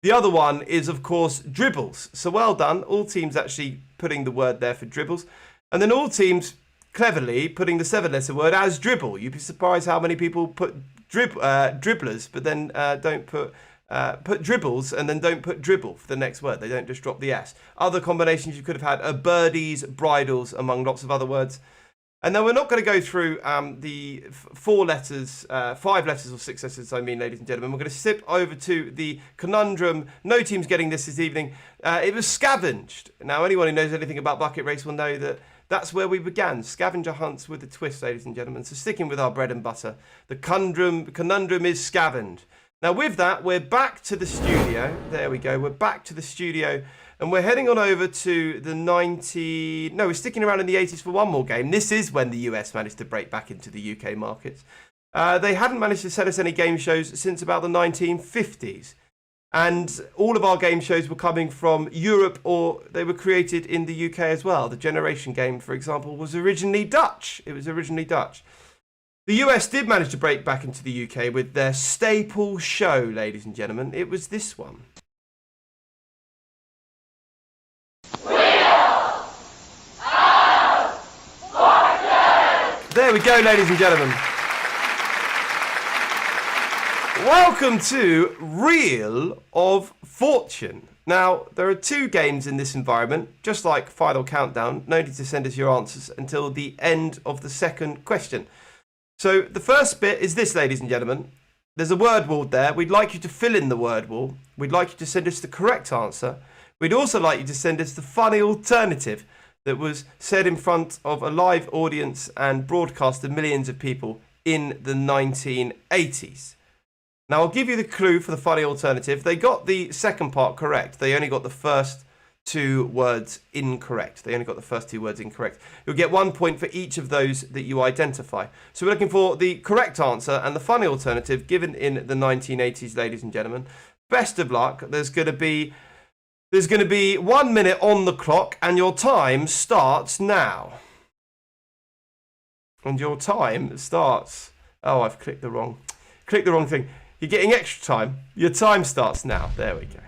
The other one is, of course, dribbles. So well done. All teams actually putting the word there for dribbles. And then all teams cleverly putting the 7-letter word as dribble. You'd be surprised how many people put dribblers, but then don't put dribbles and then don't put dribble for the next word. They don't just drop the S. Other combinations you could have had are birdies, bridles, among lots of other words. And then we're not going to go through the 4 letters, 5 letters or 6 letters, I mean, ladies and gentlemen. We're going to skip over to the conundrum. No team's getting this evening. It was scavenged. Now, anyone who knows anything about Bucket Race will know that that's where we began. Scavenger hunts with a twist, ladies and gentlemen. So sticking with our bread and butter, the conundrum is scavenged. Now with that, we're back to the studio. There we go. We're back to the studio. And we're heading on over to the we're sticking around in the 80s for one more game. This is when the US managed to break back into the UK markets. They hadn't managed to sell us any game shows since about the 1950s. And all of our game shows were coming from Europe, or they were created in the UK as well. The Generation game, for example, was originally Dutch. It was originally Dutch. The US did manage to break back into the UK with their staple show, ladies and gentlemen. It was this one. There we go, ladies and gentlemen. Welcome to Reel of Fortune. Now, there are 2 games in this environment, just like Final Countdown. No need to send us your answers until the end of the second question. So the first bit is this, ladies and gentlemen. There's a word wall there. We'd like you to fill in the word wall. We'd like you to send us the correct answer. We'd also like you to send us the funny alternative that was said in front of a live audience and broadcast to millions of people in the 1980s. Now, I'll give you the clue for the funny alternative. They got the second part correct. They only got the first 2 words incorrect. You'll get 1 point for each of those that you identify. So we're looking for the correct answer and the funny alternative given in the 1980s, ladies and gentlemen. Best of luck. There's going to be 1 minute on the clock, and your time starts now. And your time starts... Oh, I've clicked the wrong thing. You're getting extra time. Your time starts now. There we go.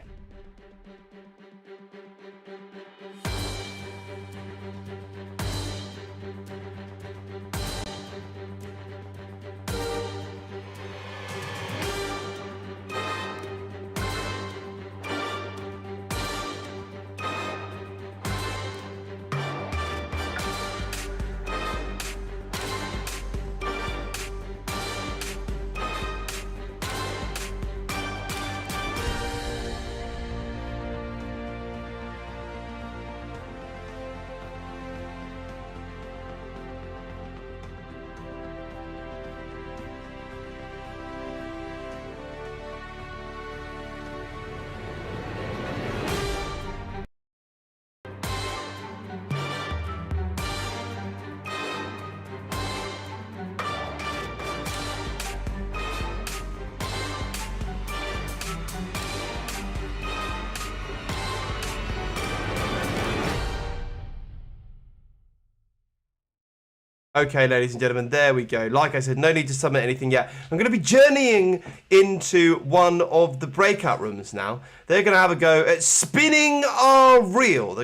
Okay, ladies and gentlemen, there we go. Like I said, no need to submit anything yet. I'm going to be journeying into one of the breakout rooms now. They're going to have a go at spinning our reel.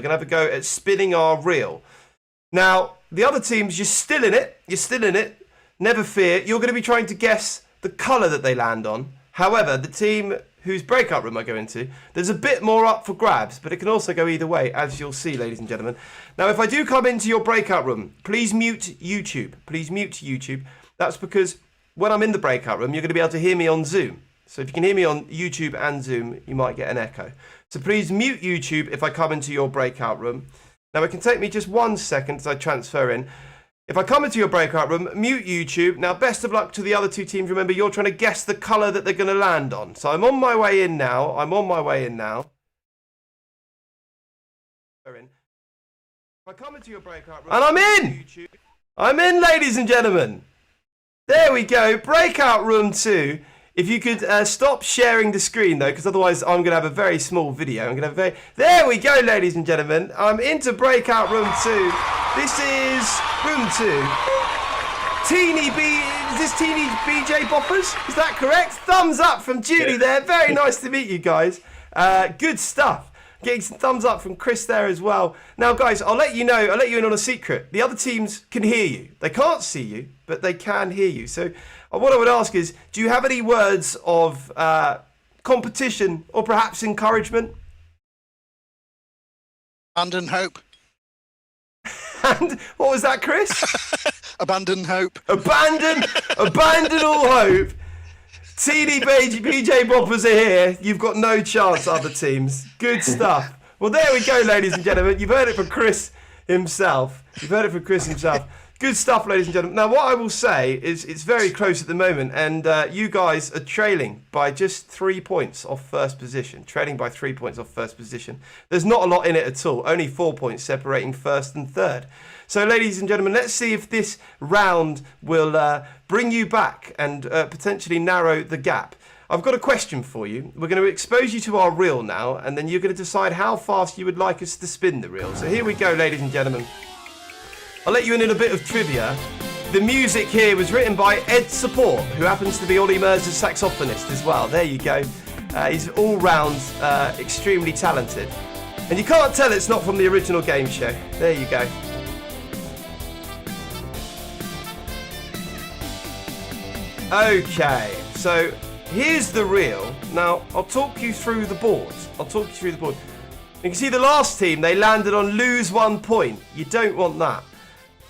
Now, the other teams, you're still in it. Never fear. You're going to be trying to guess the colour that they land on. However, the team whose breakout room I go into, there's a bit more up for grabs, but it can also go either way, as you'll see, ladies and gentlemen. Now, if I do come into your breakout room, please mute YouTube. Please mute YouTube. That's because when I'm in the breakout room, you're going to be able to hear me on Zoom. So if you can hear me on YouTube and Zoom, you might get an echo. So please mute YouTube if I come into your breakout room. Now, it can take me just 1 second as I transfer in. If I come into your breakout room, mute YouTube. Now, best of luck to the other two teams. Remember, you're trying to guess the colour that they're going to land on. So I'm on my way in now. If I come into your breakout room... And I'm in! YouTube, I'm in, ladies and gentlemen. There we go. Breakout room 2. If you could stop sharing the screen, though, because otherwise I'm going to have a very small video. There we go, ladies and gentlemen. I'm into breakout room 2. This is room 2. Is this Teeny BJ Boppers? Is that correct? Thumbs up from Julie there. Very nice to meet you guys. Good stuff. Getting some thumbs up from Chris there as well. Now, guys, I'll let you in on a secret. The other teams can hear you. They can't see you, but they can hear you. So what I would ask is, do you have any words of competition or perhaps encouragement? Abandon hope. And what was that, Chris? Abandon hope. Abandon all hope. TD BJ Boppers are here. You've got no chance, other teams. Good stuff. Well, there we go, ladies and gentlemen. You've heard it from Chris himself. Good stuff, ladies and gentlemen. Now, what I will say is it's very close at the moment, and you guys are trailing by just 3 points off first position. There's not a lot in it at all. Only 4 points separating first and third. So, ladies and gentlemen, let's see if this round will bring you back and potentially narrow the gap. I've got a question for you. We're going to expose you to our reel now, and then you're going to decide how fast you would like us to spin the reel. So here we go, ladies and gentlemen. I'll let you in a bit of trivia. The music here was written by Ed Support, who happens to be Ollie Merz's saxophonist as well. There you go. He's all round extremely talented. And you can't tell it's not from the original game show. There you go. Okay, so here's the reel. Now, I'll talk you through the boards. You can see the last team, they landed on lose 1 point. You don't want that.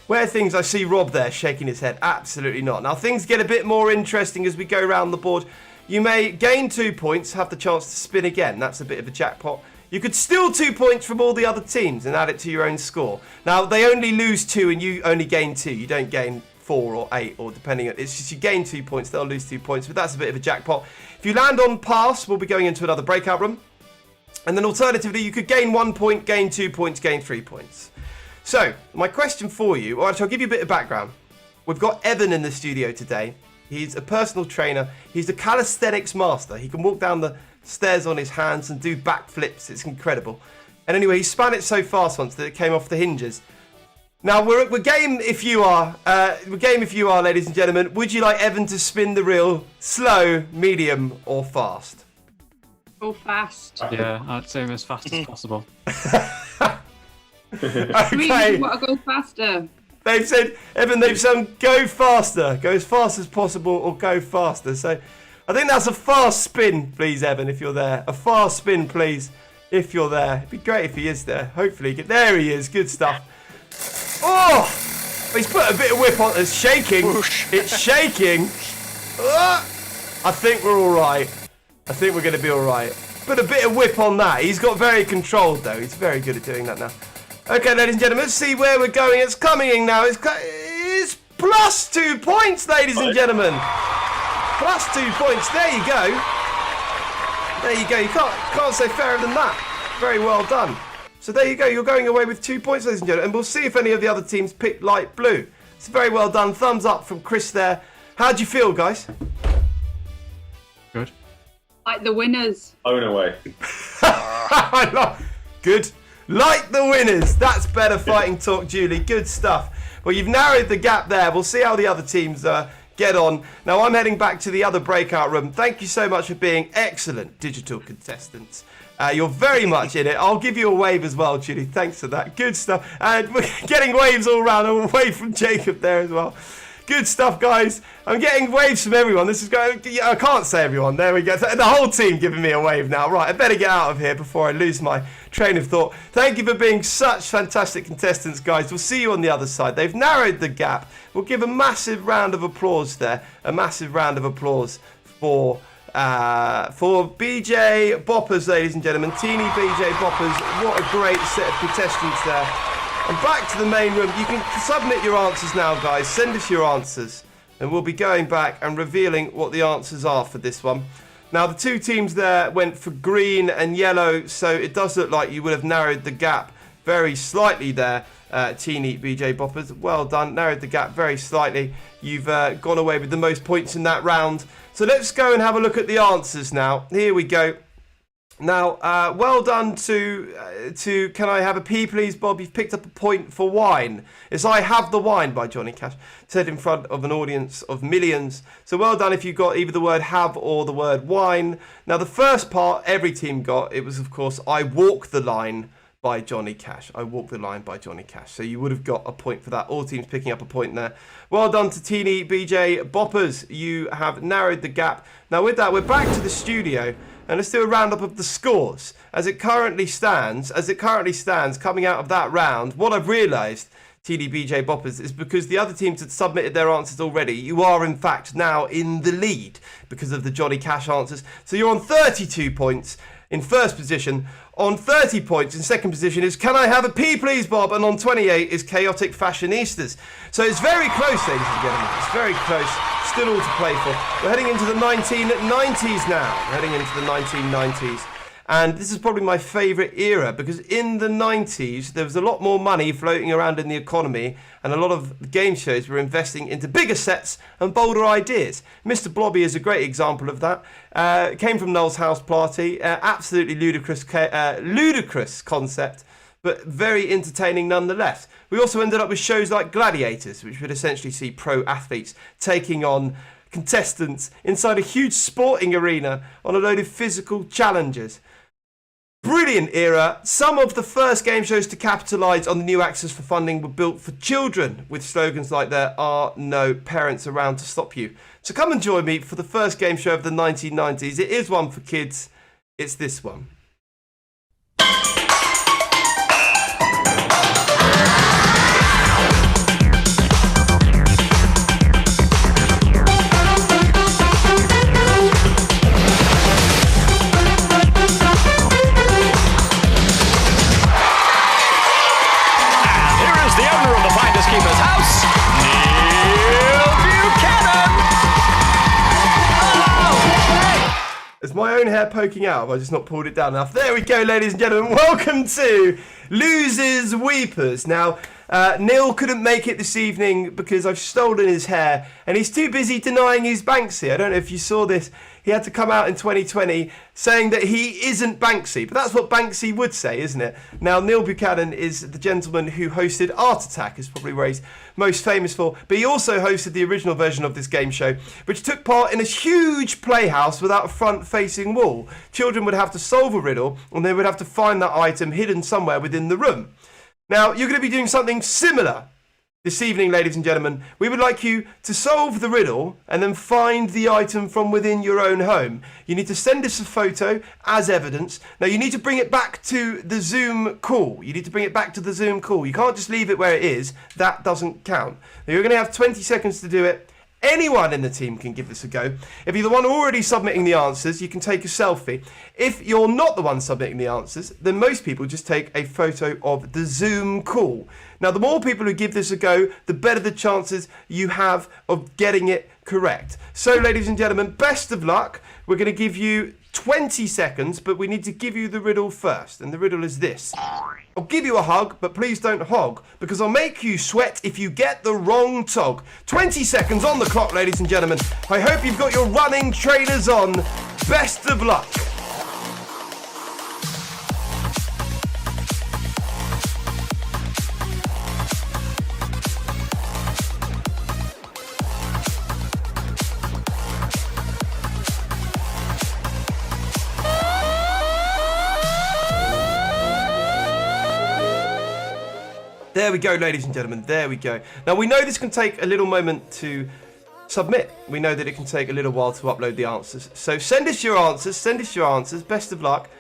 Where things, I see Rob there shaking his head. Absolutely not. Now, things get a bit more interesting as we go around the board. You may gain 2 points, have the chance to spin again. That's a bit of a jackpot. You could steal 2 points from all the other teams and add it to your own score. Now, they only lose 2 and you only gain 2. You don't gain 4 or 8, or depending on... It's just you gain 2 points, they'll lose 2 points. But that's a bit of a jackpot. If you land on pass, we'll be going into another breakout room. And then alternatively, you could gain 1 point, gain 2 points, gain 3 points. So, my question for you, or actually I'll give you a bit of background. We've got Evan in the studio today. He's a personal trainer. He's a calisthenics master. He can walk down the stairs on his hands and do backflips. It's incredible. And anyway, he spun it so fast once that it came off the hinges. Now, we're game if you are. Ladies and gentlemen. Would you like Evan to spin the reel slow, medium, or fast? Go fast. Yeah, I'd say as fast as possible. Okay. You want to go faster. They've said, Evan, they've sung go faster. Go as fast as possible or go faster. So I think that's a fast spin, please, Evan, if you're there. A fast spin, please, if you're there. It'd be great if he is there. Hopefully. There he is. Good stuff. Oh! He's put a bit of whip on. It's shaking. It's shaking. I think we're all right. I think we're going to be all right. Put a bit of whip on that. He's got very controlled, though. He's very good at doing that now. Okay, ladies and gentlemen, let's see where we're going. It's coming in now. It's plus 2 points, ladies and gentlemen. Plus 2 points. There you go. There you go. You can't say fairer than that. Very well done. So there you go. You're going away with 2 points, ladies and gentlemen. And we'll see if any of the other teams pick light blue. It's very well done. Thumbs up from Chris there. How'd you feel, guys? Good. Like the winners. Own away. Good. Like the winners. That's better fighting talk, Julie. Good stuff. Well, you've narrowed the gap there. We'll see how the other teams get on. Now, I'm heading back to the other breakout room. Thank you so much for being excellent digital contestants. You're very much in it. I'll give you a wave as well, Julie. Thanks for that. Good stuff. And we're getting waves all around, away from Jacob there as well. Good stuff, guys. I'm getting waves from everyone. This is going. Yeah, I can't say everyone. There we go. The whole team giving me a wave now. Right, I better get out of here before I lose my train of thought. Thank you for being such fantastic contestants, guys. We'll see you on the other side. They've narrowed the gap. We'll give a massive round of applause there. A massive round of applause for BJ Boppers, ladies and gentlemen. Teeny BJ Boppers. What a great set of contestants there. And back to the main room. You can submit your answers now, guys. Send us your answers. And we'll be going back and revealing what the answers are for this one. Now, the two teams there went for green and yellow, so it does look like you would have narrowed the gap very slightly there, Teeny BJ Boppers. Well done. Narrowed the gap very slightly. You've gone away with the most points in that round. So let's go and have a look at the answers now. Here we go. Now, well done to Can I Have a Pee Please, Bob? You've picked up a point for wine. It's I Have the Wine by Johnny Cash, said in front of an audience of millions. So well done if you got either the word have or the word wine. Now, the first part every team got, it was, of course, I Walk the Line by Johnny Cash. I Walk the Line by Johnny Cash. So you would have got a point for that. All teams picking up a point there. Well done to Teeny BJ Boppers. You have narrowed the gap. Now, with that, we're back to the studio. And let's do a roundup of the scores. As it currently stands, coming out of that round, what I've realised, TD BJ Boppers, is because the other teams had submitted their answers already, you are in fact now in the lead because of the Johnny Cash answers. So you're on 32 points in first position. On 30 points in second position is Can I Have a Pee Please, Bob? And on 28 is Chaotic Fashionistas. So it's very close, ladies and gentlemen. It's very close. Still all to play for. We're heading into the 1990s now. We're heading into the 1990s. And this is probably my favourite era because in the 90s, there was a lot more money floating around in the economy and a lot of game shows were investing into bigger sets and bolder ideas. Mr. Blobby is a great example of that. Came from Noel's House Party. Absolutely ludicrous concept, but very entertaining nonetheless. We also ended up with shows like Gladiators, which would essentially see pro athletes taking on contestants inside a huge sporting arena on a load of physical challenges. Brilliant era. Some of the first game shows to capitalise on the new access for funding were built for children with slogans like there are no parents around to stop you. So come and join me for the first game show of the 1990s. It is one for kids. It's this one. Keeper's house, Neil Buchanan. Oh! Is my own hair poking out? Have I just not pulled it down enough? There we go, ladies and gentlemen. Welcome to Losers Weepers. Now, Neil couldn't make it this evening because I've stolen his hair and he's too busy denying he's Banksy. I don't know if you saw this. He had to come out in 2020 saying that he isn't Banksy. But that's what Banksy would say, isn't it? Now, Neil Buchanan is the gentleman who hosted Art Attack, is probably where he's most famous for. But he also hosted the original version of this game show, which took part in a huge playhouse without a front-facing wall. Children would have to solve a riddle, and they would have to find that item hidden somewhere within the room. Now, you're going to be doing something similar this evening, ladies and gentlemen. We would like you to solve the riddle and then find the item from within your own home. You need to send us a photo as evidence. Now, you need to bring it back to the Zoom call. You need to bring it back to the Zoom call. You can't just leave it where it is. That doesn't count. Now, you're going to have 20 seconds to do it. Anyone in the team can give this a go. If you're the one already submitting the answers, you can take a selfie. If you're not the one submitting the answers, then most people just take a photo of the Zoom call. Now, the more people who give this a go, the better the chances you have of getting it correct. So, ladies and gentlemen, best of luck. We're going to give you 20 seconds, but we need to give you the riddle first. And the riddle is this. I'll give you a hug, but please don't hog, because I'll make you sweat if you get the wrong tog. 20 seconds on the clock, ladies and gentlemen. I hope you've got your running trainers on. Best of luck. There we go, ladies and gentlemen. There we go. Now, we know this can take a little moment to submit. We know that it can take a little while to upload the answers. So send us your answers. Send us your answers. Best of luck.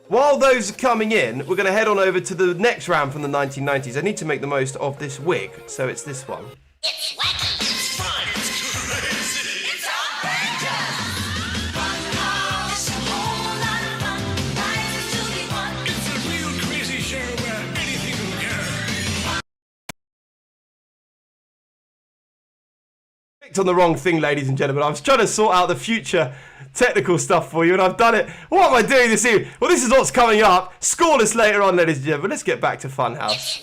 While those are coming in, we're going to head on over to the next round from the 1990s. I need to make the most of this wig, so it's this one. It's wacky, it's fun, it's crazy, it's outrageous. Funhouse, a whole lot of fun. Prizes to be won. It's a real crazy show where anything will go. Clicked on the wrong thing, ladies and gentlemen. I was trying to sort out the future technical stuff for you, and I've done it. What am I doing this evening? Well, this is what's coming up. Scoreless later on, ladies and gentlemen. Let's get back to Funhouse.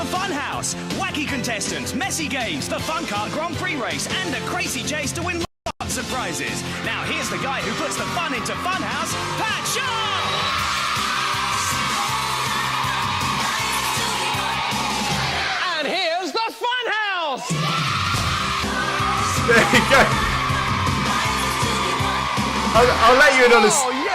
Funhouse, wacky contestants, messy games, the Fun Kart Grand Prix race, and a crazy chase to win lots of prizes. Now here's the guy who puts the fun into Funhouse, Pat Shaw! And here's the Funhouse! There you go. I'll let you in on a,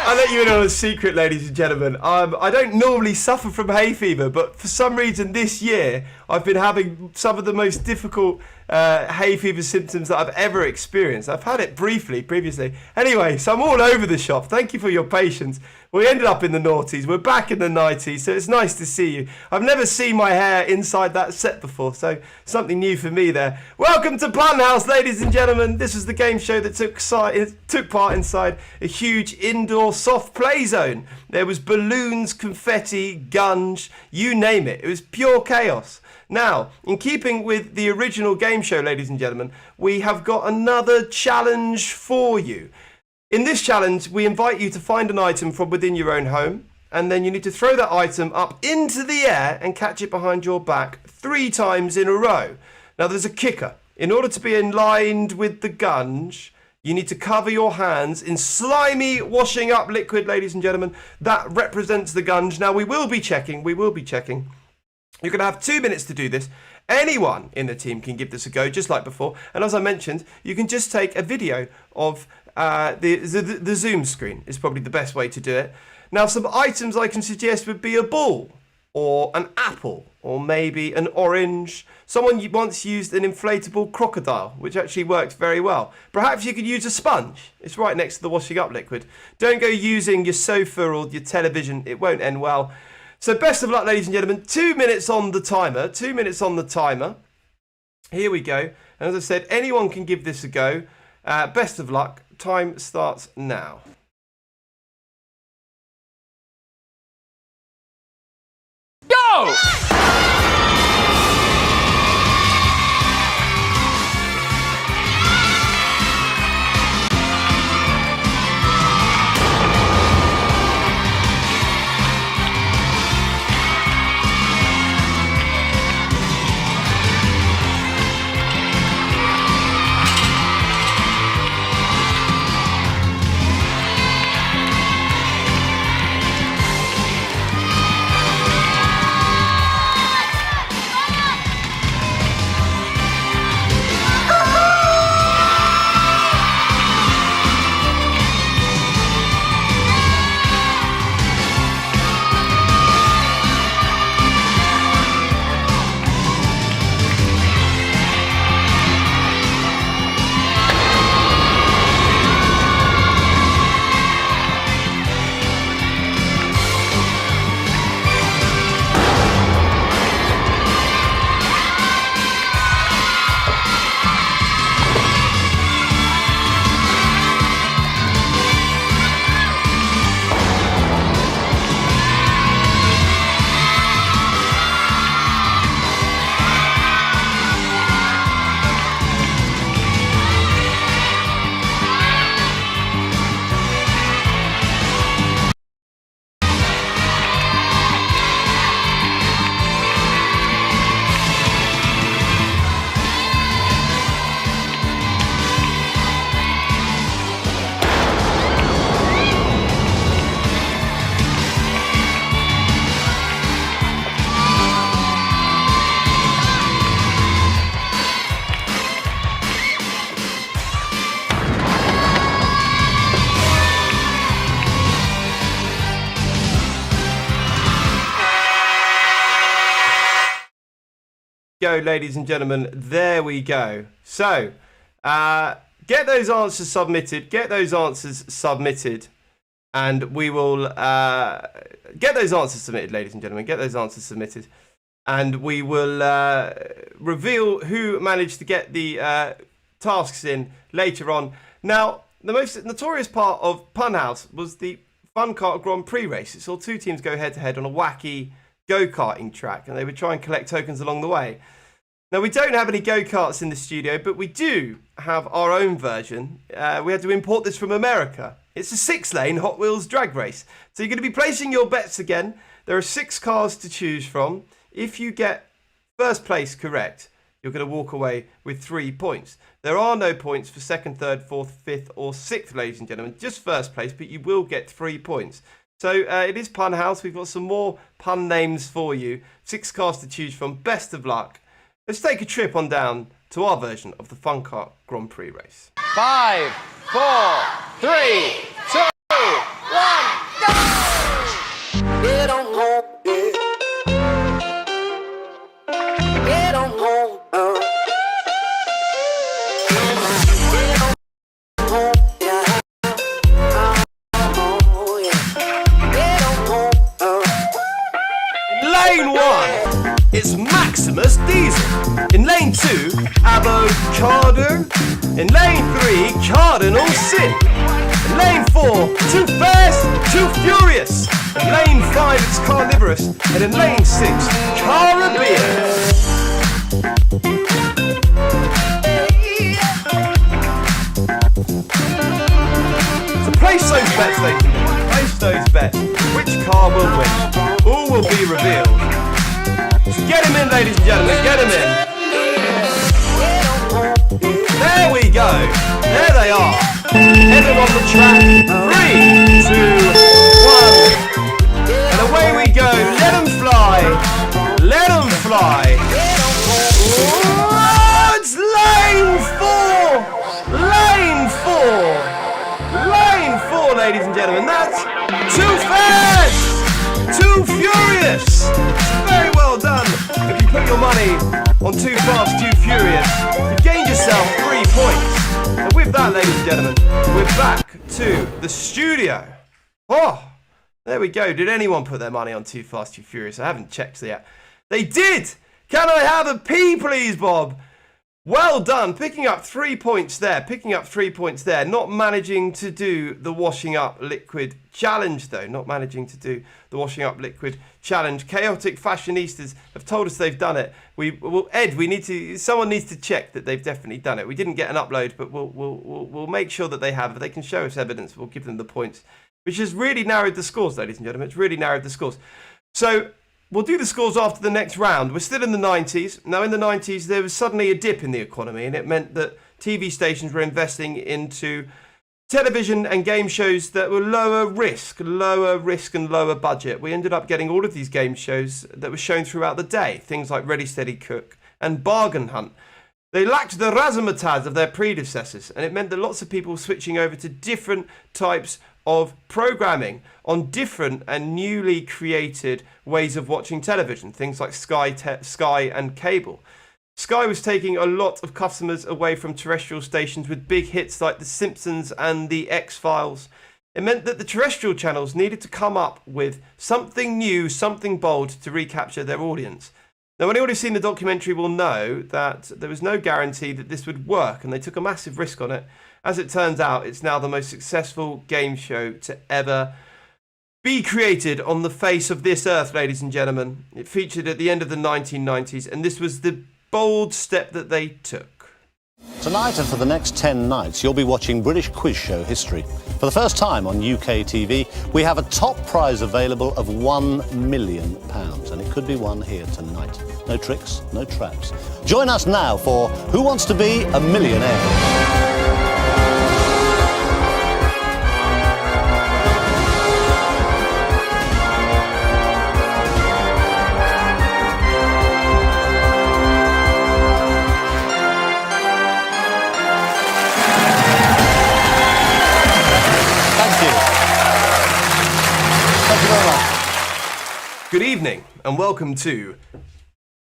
I'll let you in on a secret, ladies and gentlemen. I don't normally suffer from hay fever, but for some reason this year I've been having some of the most difficult hay fever symptoms that I've ever experienced. I've had it briefly previously. Anyway, so I'm all over the shop. Thank you for your patience. We ended up in the noughties. We're back in the 90s, so it's nice to see you. I've never seen my hair inside that set before, so something new for me there. Welcome to Funhouse, ladies and gentlemen. This is the game show that took part inside a huge indoor soft play zone. There was balloons, confetti, gunge, you name it. It was pure chaos. Now, in keeping with the original game show, ladies and gentlemen, we have got another challenge for you. In this challenge, we invite you to find an item from within your own home, and then you need to throw that item up into the air and catch it behind your back 3 times in a row. Now, there's a kicker. In order to be aligned with the gunge, you need to cover your hands in slimy washing up liquid, ladies and gentlemen. That represents the gunge. Now, we will be checking. You're going to have 2 minutes to do this. Anyone in the team can give this a go, just like before. And as I mentioned, you can just take a video of the Zoom screen. Is probably the best way to do it. Now, some items I can suggest would be a ball, or an apple, or maybe an orange. Someone once used an inflatable crocodile, which actually worked very well. Perhaps you could use a sponge. It's right next to the washing up liquid. Don't go using your sofa or your television. It won't end well. So best of luck, ladies and gentlemen. 2 minutes on the timer. 2 minutes on the timer. Here we go. And as I said, anyone can give this a go. Best of luck. Time starts now. Go! go, ladies and gentlemen. There we go. So, get those answers submitted. Get those answers submitted. And we will get those answers submitted, ladies and gentlemen. Get those answers submitted. And we will reveal who managed to get the tasks in later on. Now, the most notorious part of Punhouse was the Fun Kart Grand Prix race. It saw two teams go head-to-head on a wacky go-karting track, and they would try and collect tokens along the way. Now, we don't have any go-karts in the studio, but we do have our own version. We had to import this from America. It's a 6-lane Hot Wheels drag race. So you're going to be placing your bets again. There are 6 cars to choose from. If you get first place correct, you're going to walk away with 3 points. There are no points for 2nd, 3rd, 4th, 5th or 6th, ladies and gentlemen. Just first place, but you will get 3 points. So it is Pun House. We've got some more pun names for you. 6 cars to choose from. Best of luck. Let's take a trip on down to our version of the Fun Kart Grand Prix race. 5, 4, 3, 2, 1, go! Get on home, yeah. Get on home, Get on home, yeah. Oh, yeah. Get on home, Lane 1, it's Maximus Diesel. In lane 2, Avocado. In lane 3, Cardinal Sin. In lane 4, Too Fast, Too Furious. In lane 5, it's Carnivorous. And in lane 6, Caribbean. So place those bets, ladies and gentlemen. Place those bets. Which car will win? All will be revealed. So get him in, ladies and gentlemen. Get him in. There we go. There they are. Headed on the track. 3, 2, 1. And away we go. Let them fly. Let them fly. Oh, it's lane 4. Lane 4. Lane 4, ladies and gentlemen. That's Too Fast. Too Furious. Very well done. If you put your money on Too Fast, Too Furious, you've gained yourself 3 points. And with that, ladies and gentlemen, we're back to the studio. Oh, there we go. Did anyone put their money on Too Fast, Too Furious? I haven't checked yet. They did. Can I have a P, please, Bob? Well done. Picking up 3 points there. Picking up 3 points there. Not managing to do the washing up liquid challenge, though. Not managing to do the washing up liquid challenge. Chaotic Fashionistas have told us they've done it. Ed, someone needs to check that they've definitely done it. We didn't get an upload, but we'll make sure that they have. If they can show us evidence, we'll give them the points, which has really narrowed the scores, ladies and gentlemen. It's really narrowed the scores. So we'll do the scores after the next round. We're still in the 90s. Now, in the 90s, there was suddenly a dip in the economy, and it meant that TV stations were investing into television and game shows that were lower risk and lower budget. We ended up getting all of these game shows that were shown throughout the day, things like Ready, Steady, Cook and Bargain Hunt. They lacked the razzmatazz of their predecessors, and it meant that lots of people were switching over to different types of programming on different and newly created ways of watching television, things like Sky and cable. Sky was taking a lot of customers away from terrestrial stations with big hits like The Simpsons and The X-Files. It meant that the terrestrial channels needed to come up with something new, something bold to recapture their audience. Now, anyone who's seen the documentary will know that there was no guarantee that this would work, and they took a massive risk on it. As it turns out, it's now the most successful game show to ever be created on the face of this earth, ladies and gentlemen. It featured at the end of the 1990s, and this was the bold step that they took. Tonight and for the next 10 nights, you'll be watching British quiz show history. For the first time on UK TV, we have a top prize available of £1 million, and it could be won here tonight. No tricks, no traps. Join us now for Who Wants to Be a Millionaire? Good evening and welcome to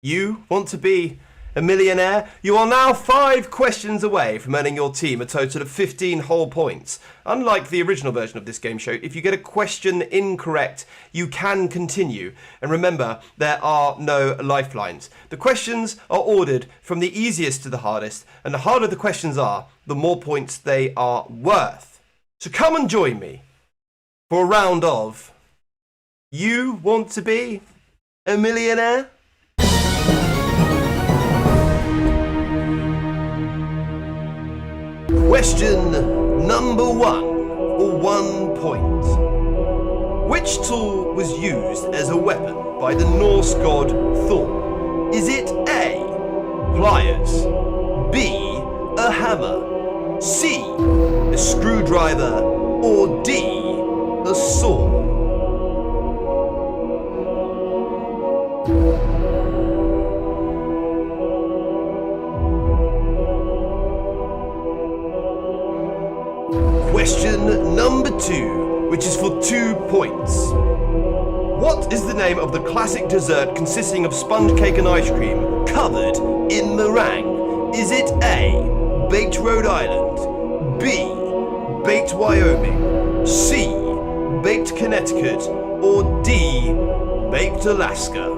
You want to be a millionaire? You are now 5 questions away from earning your team a total of 15 whole points. Unlike the original version of this game show, if you get a question incorrect, you can continue. And remember, there are no lifelines. The questions are ordered from the easiest to the hardest, and the harder the questions are, the more points they are worth. So come and join me for a round of You Want to Be a Millionaire? Question number 1 for 1 point. Which tool was used as a weapon by the Norse god Thor? Is it A, pliers, B, a hammer, C, a screwdriver, or D, a saw? Question number 2, which is for 2 points. What is the name of the classic dessert consisting of sponge cake and ice cream covered in meringue? Is it A, baked Rhode Island, B, baked Wyoming, C, baked Connecticut, or D, baked Alaska?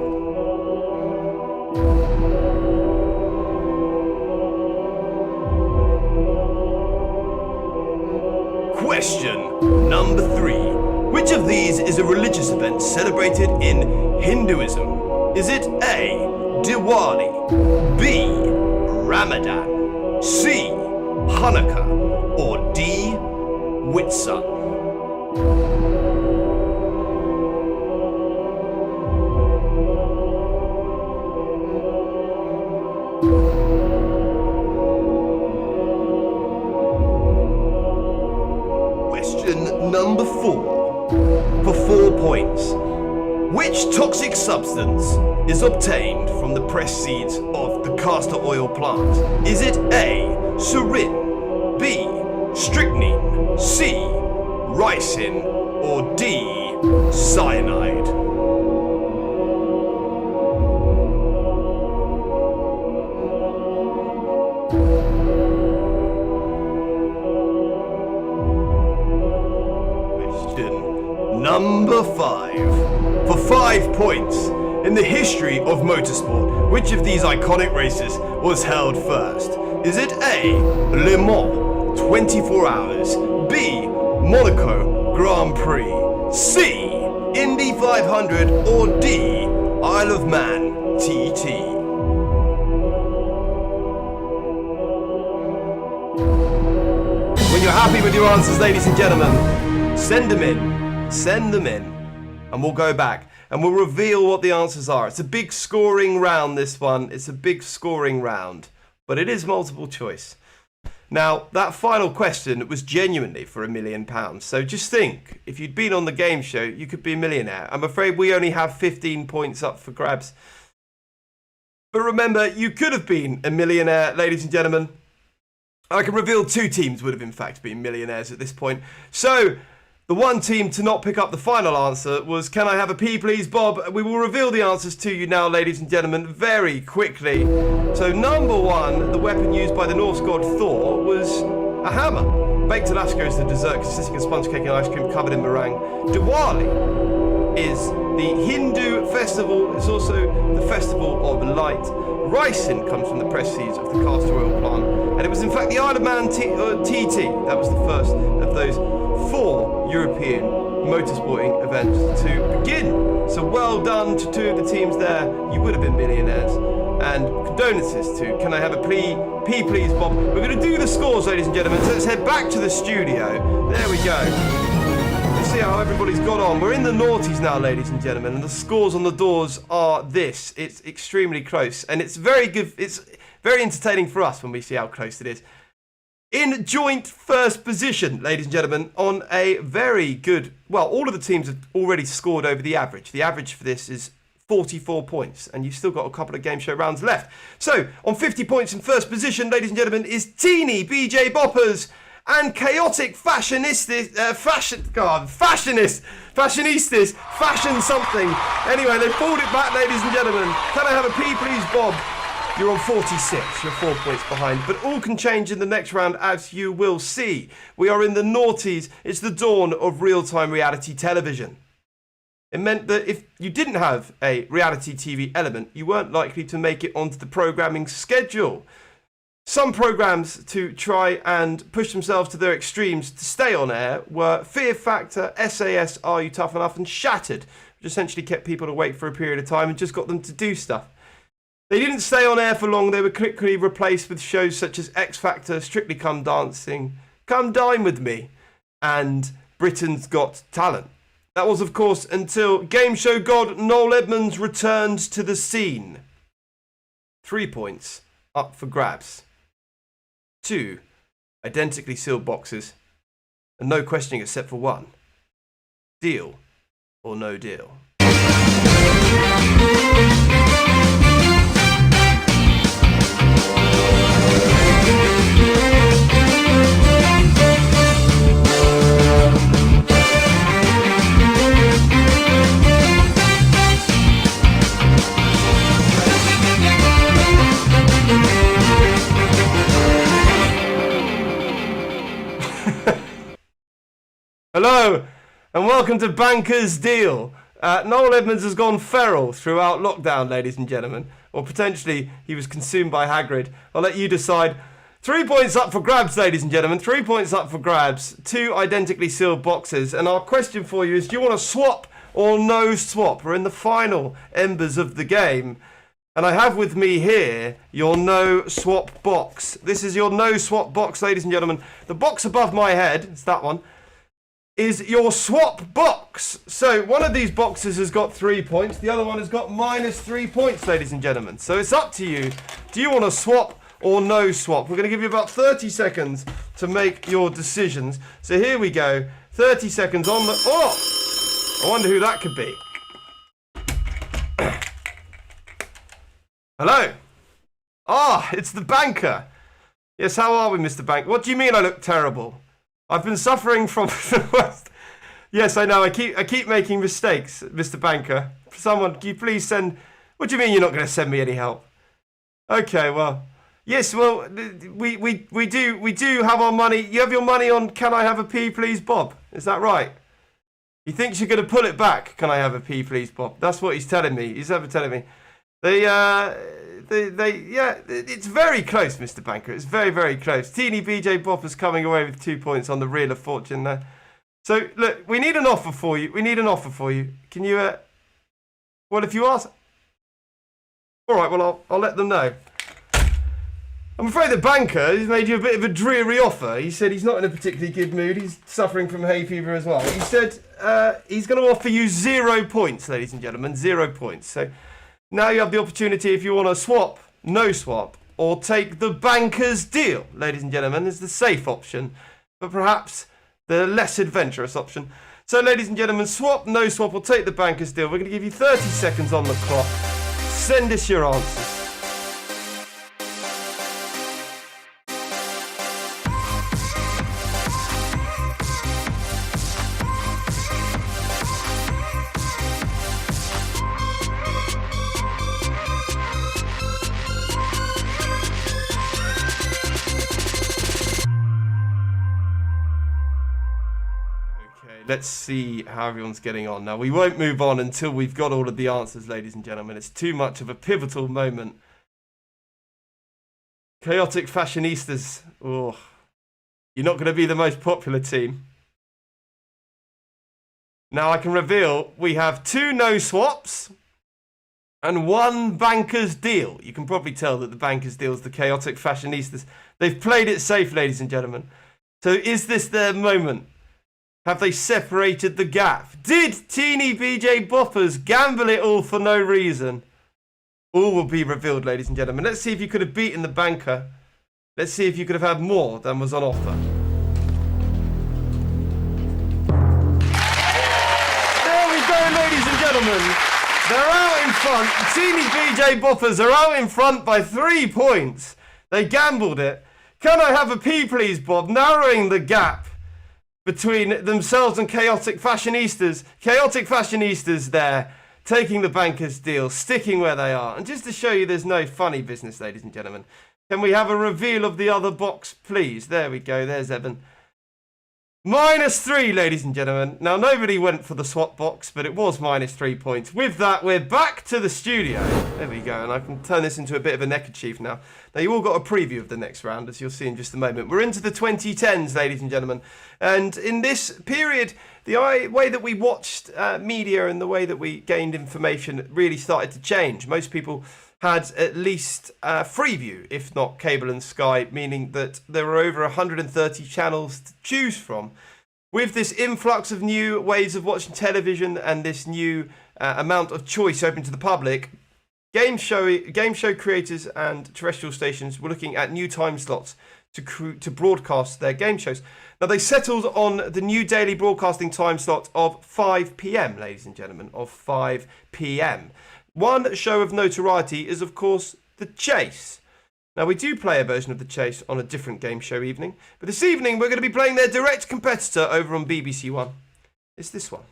Question number 3. Which of these is a religious event celebrated in Hinduism? Is it A, Diwali, B, Ramadan, C, Hanukkah, or D, Whitsun? Question number 4 for 4 points. Which toxic substance is obtained from the pressed seeds of the castor oil plant? Is it A, sarin, B, strychnine, C, ricin, or D, cyanide? Number 5 for 5 points. In the history of motorsport, which of these iconic races was held first? Is it A, Le Mans, 24 hours, B, Monaco Grand Prix, C, Indy 500, or D, Isle of Man TT? When you're happy with your answers, ladies and gentlemen, send them in, and we'll go back and we'll reveal what the answers are. It's a big scoring round, this one. It's a big scoring round, but it is multiple choice. Now, that final question was genuinely for £1 million. So just think, if you'd been on the game show, you could be a millionaire. I'm afraid we only have 15 points up for grabs. But remember, you could have been a millionaire, ladies and gentlemen. I can reveal 2 teams would have in fact been millionaires at this point. So the one team to not pick up the final answer was Can I Have a Pee Please, Bob? We will reveal the answers to you now, ladies and gentlemen, very quickly. So number 1, the weapon used by the Norse god Thor was a hammer. Baked Alaska is the dessert consisting of sponge cake and ice cream covered in meringue. Diwali is the Hindu festival. It's also the festival of light. Ricin comes from the pressed seeds of the castor oil plant. And it was in fact the Isle of Man TT. That was the first of those 4 European motorsporting events to begin. So well done to 2 of the teams there. You would have been millionaires. And condolences to Can I Have a Pee Please, Bob? We're going to do the scores, ladies and gentlemen. So let's head back to the studio. There we go. Let's see how everybody's got on. We're in the noughties now, ladies and gentlemen, and the scores on the doors are this. It's extremely close, and it's very good. It's very entertaining for us when we see how close it is. In joint first position, ladies and gentlemen, on a very good... Well, all of the teams have already scored over the average. The average for this is 44 points, and you've still got a couple of game show rounds left. So, on 50 points in first position, ladies and gentlemen, is Teeny BJ Boppers and chaotic fashionistas, fashionistas, fashion something. Anyway, they pulled it back, ladies and gentlemen. Can I have a P, please, Bob? You're on 46, you're 4 points behind, but all can change in the next round, as you will see. We are in the noughties. It's the dawn of real-time reality television. It meant that if you didn't have a reality TV element, you weren't likely to make it onto the programming schedule. Some programs to try and push themselves to their extremes to stay on air were Fear Factor, SAS, Are You Tough Enough, and Shattered, which essentially kept people awake for a period of time and just got them to do stuff. They didn't stay on air for long. They were quickly replaced with shows such as X Factor, Strictly Come Dancing, Come Dine With Me, and Britain's Got Talent. That was, of course, until game show god Noel Edmonds returned to the scene. 3 points up for grabs. 2 identically sealed boxes, and no questioning except for 1. Deal or no deal? Hello, and welcome to Banker's Deal. Noel Edmonds has gone feral throughout lockdown, ladies and gentlemen. Or potentially he was consumed by Hagrid. I'll let you decide. 3 points up for grabs, ladies and gentlemen. 3 points up for grabs. 2 identically sealed boxes. And our question for you is, do you want to swap or no swap? We're in the final embers of the game. And I have with me here your no swap box. This is your no swap box, ladies and gentlemen. The box above my head, it's that one, is your swap box. So one of these boxes has got 3 points. The other one has got -3 points, ladies and gentlemen. So it's up to you. Do you want to swap or no swap? We're going to give you about 30 seconds to make your decisions. So here we go. 30 seconds on the... Oh! I wonder who that could be. Hello? Ah, it's the banker. Yes, how are we, Mr. Banker? What do you mean I look terrible? I've been suffering from the worst. Yes, I know. I keep making mistakes, Mr. Banker. Someone, can you please send... What do you mean you're not going to send me any help? Okay, well... Yes, well, we do have our money. You have your money on Can I Have a P, Please, Bob? Is that right? He thinks you're going to pull it back. Can I have a P, please, Bob? That's what he's telling me. He's ever telling me. Yeah, it's very close, Mr. Banker. It's very, very close. Teeny BJ Bopper's coming away with 2 points on the Reel of Fortune there. So, look, we need an offer for you. We need an offer for you. Can you, well, if you ask... All right, well, I'll let them know. I'm afraid the banker has made you a bit of a dreary offer. He said he's not in a particularly good mood. He's suffering from hay fever as well. He said he's going to offer you 0 points, ladies and gentlemen, 0 points. So now you have the opportunity if you want to swap, no swap, or take the banker's deal, ladies and gentlemen. It's the safe option, but perhaps the less adventurous option. So, ladies and gentlemen, swap, no swap, or take the banker's deal. We're going to give you 30 seconds on the clock. Send us your answers. Let's see how everyone's getting on. Now, we won't move on until we've got all of the answers, ladies and gentlemen. It's too much of a pivotal moment. Chaotic Fashionistas. Oh, you're not going to be the most popular team. Now, I can reveal we have 2 no swaps and 1 banker's deal. You can probably tell that the banker's deal is the Chaotic Fashionistas. They've played it safe, ladies and gentlemen. So is this their moment? Have they separated the gap? Did Teeny BJ Boppers gamble it all for no reason? All will be revealed, ladies and gentlemen. Let's see if you could have beaten the banker. Let's see if you could have had more than was on offer. There we go, ladies and gentlemen. They're out in front. Teeny BJ Boppers are out in front by 3 points. They gambled it. Can I have a P, please, Bob? Narrowing the gap between themselves and Chaotic Fashionistas. Chaotic Fashionistas there, taking the bankers deal, sticking where they are. And just to show you there's no funny business, ladies and gentlemen, can we have a reveal of the other box, please? There we go. There's Evan. -3, ladies and gentlemen. Now, nobody went for the swap box, but it was -3 points. With that, we're back to the studio. There we go, and I can turn this into a bit of a neckerchief now. Now, you all got a preview of the next round, as you'll see in just a moment. We're into the 2010s, ladies and gentlemen. And in this period, the way that we watched media and the way that we gained information really started to change. Most people had at least Freeview, if not cable and Sky, meaning that there were over 130 channels to choose from. With this influx of new ways of watching television and this new amount of choice open to the public, game show creators and terrestrial stations were looking at new time slots to broadcast their game shows. Now, they settled on the new daily broadcasting time slot of 5 p.m, ladies and gentlemen, of 5 p.m. One show of notoriety is, of course, The Chase. Now, we do play a version of The Chase on a different game show evening, but this evening we're going to be playing their direct competitor over on BBC One. It's this one.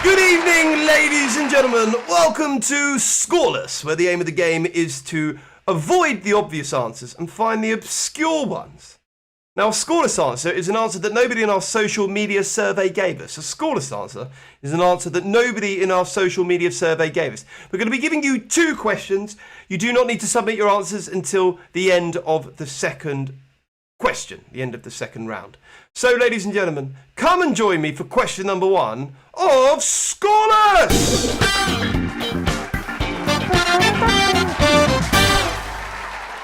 Good evening, ladies and gentlemen. Welcome to Scoreless, where the aim of the game is to avoid the obvious answers and find the obscure ones. Now, a scoreless answer is an answer that nobody in our social media survey gave us. A scoreless answer is an answer that nobody in our social media survey gave us. We're going to be giving you 2 questions. You do not need to submit your answers until the end of the second question, the end of the second round. So, ladies and gentlemen, come and join me for question number 1 of Scoreless!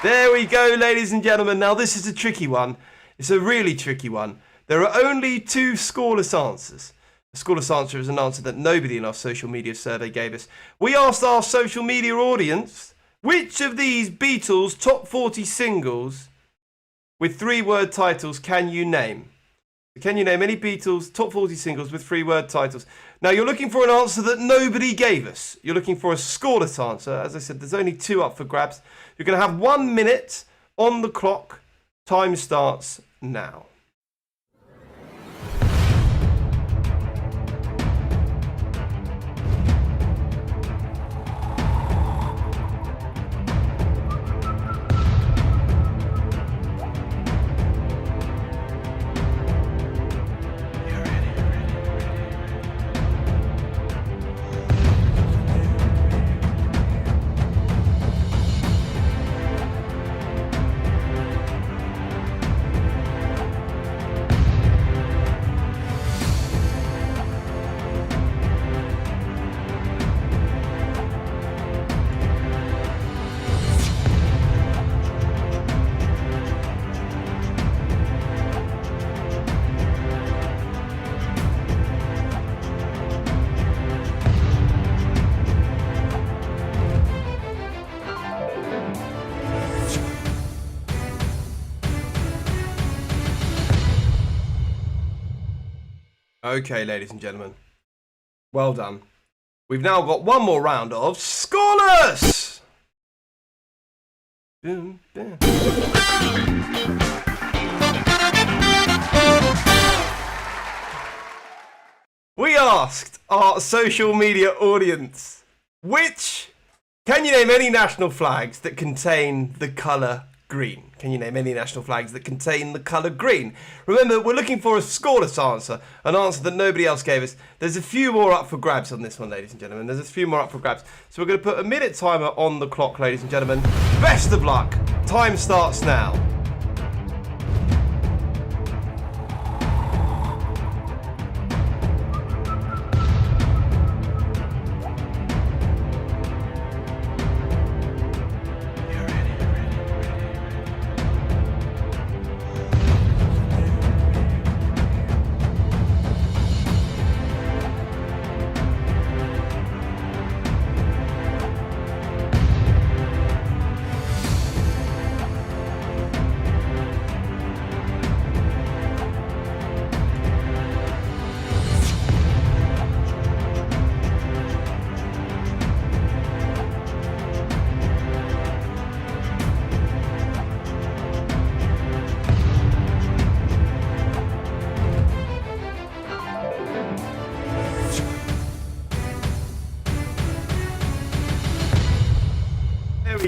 There we go, ladies and gentlemen. Now, this is a tricky one. It's a really tricky one. There are only 2 scoreless answers. A scoreless answer is an answer that nobody in our social media survey gave us. We asked our social media audience, which of these Beatles top 40 singles with 3-word titles can you name? Can you name any Beatles top 40 singles with 3-word titles? Now, you're looking for an answer that nobody gave us. You're looking for a scoreless answer. As I said, there's only 2 up for grabs. You're going to have 1 minute on the clock. Time starts now. Okay, ladies and gentlemen. Well done. We've now got 1 more round of Scoreless! We asked our social media audience, can you name any national flags that contain the colour green? Can you name any national flags that contain the colour green? Remember, we're looking for a scoreless answer, an answer that nobody else gave us. There's a few more up for grabs on this one, ladies and gentlemen. There's a few more up for grabs. So we're going to put a minute timer on the clock, ladies and gentlemen. Best of luck. Time starts now.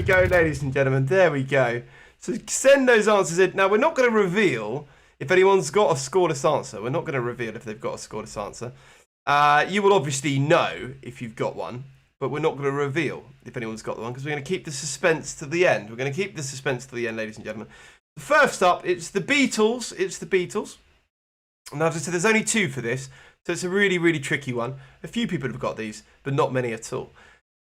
we go, ladies and gentlemen. There we go. So send those answers in. Now, we're not going to reveal if anyone's got a scoreless answer. We're not going to reveal if they've got a scoreless answer. You will obviously know if you've got one, but we're not going to reveal if anyone's got one because we're going to keep the suspense to the end. We're going to keep the suspense to the end, ladies and gentlemen. First up, it's the Beatles. It's the Beatles. Now, as I said, there's only two for this, so it's a really, really tricky one. A few people have got these, but not many at all.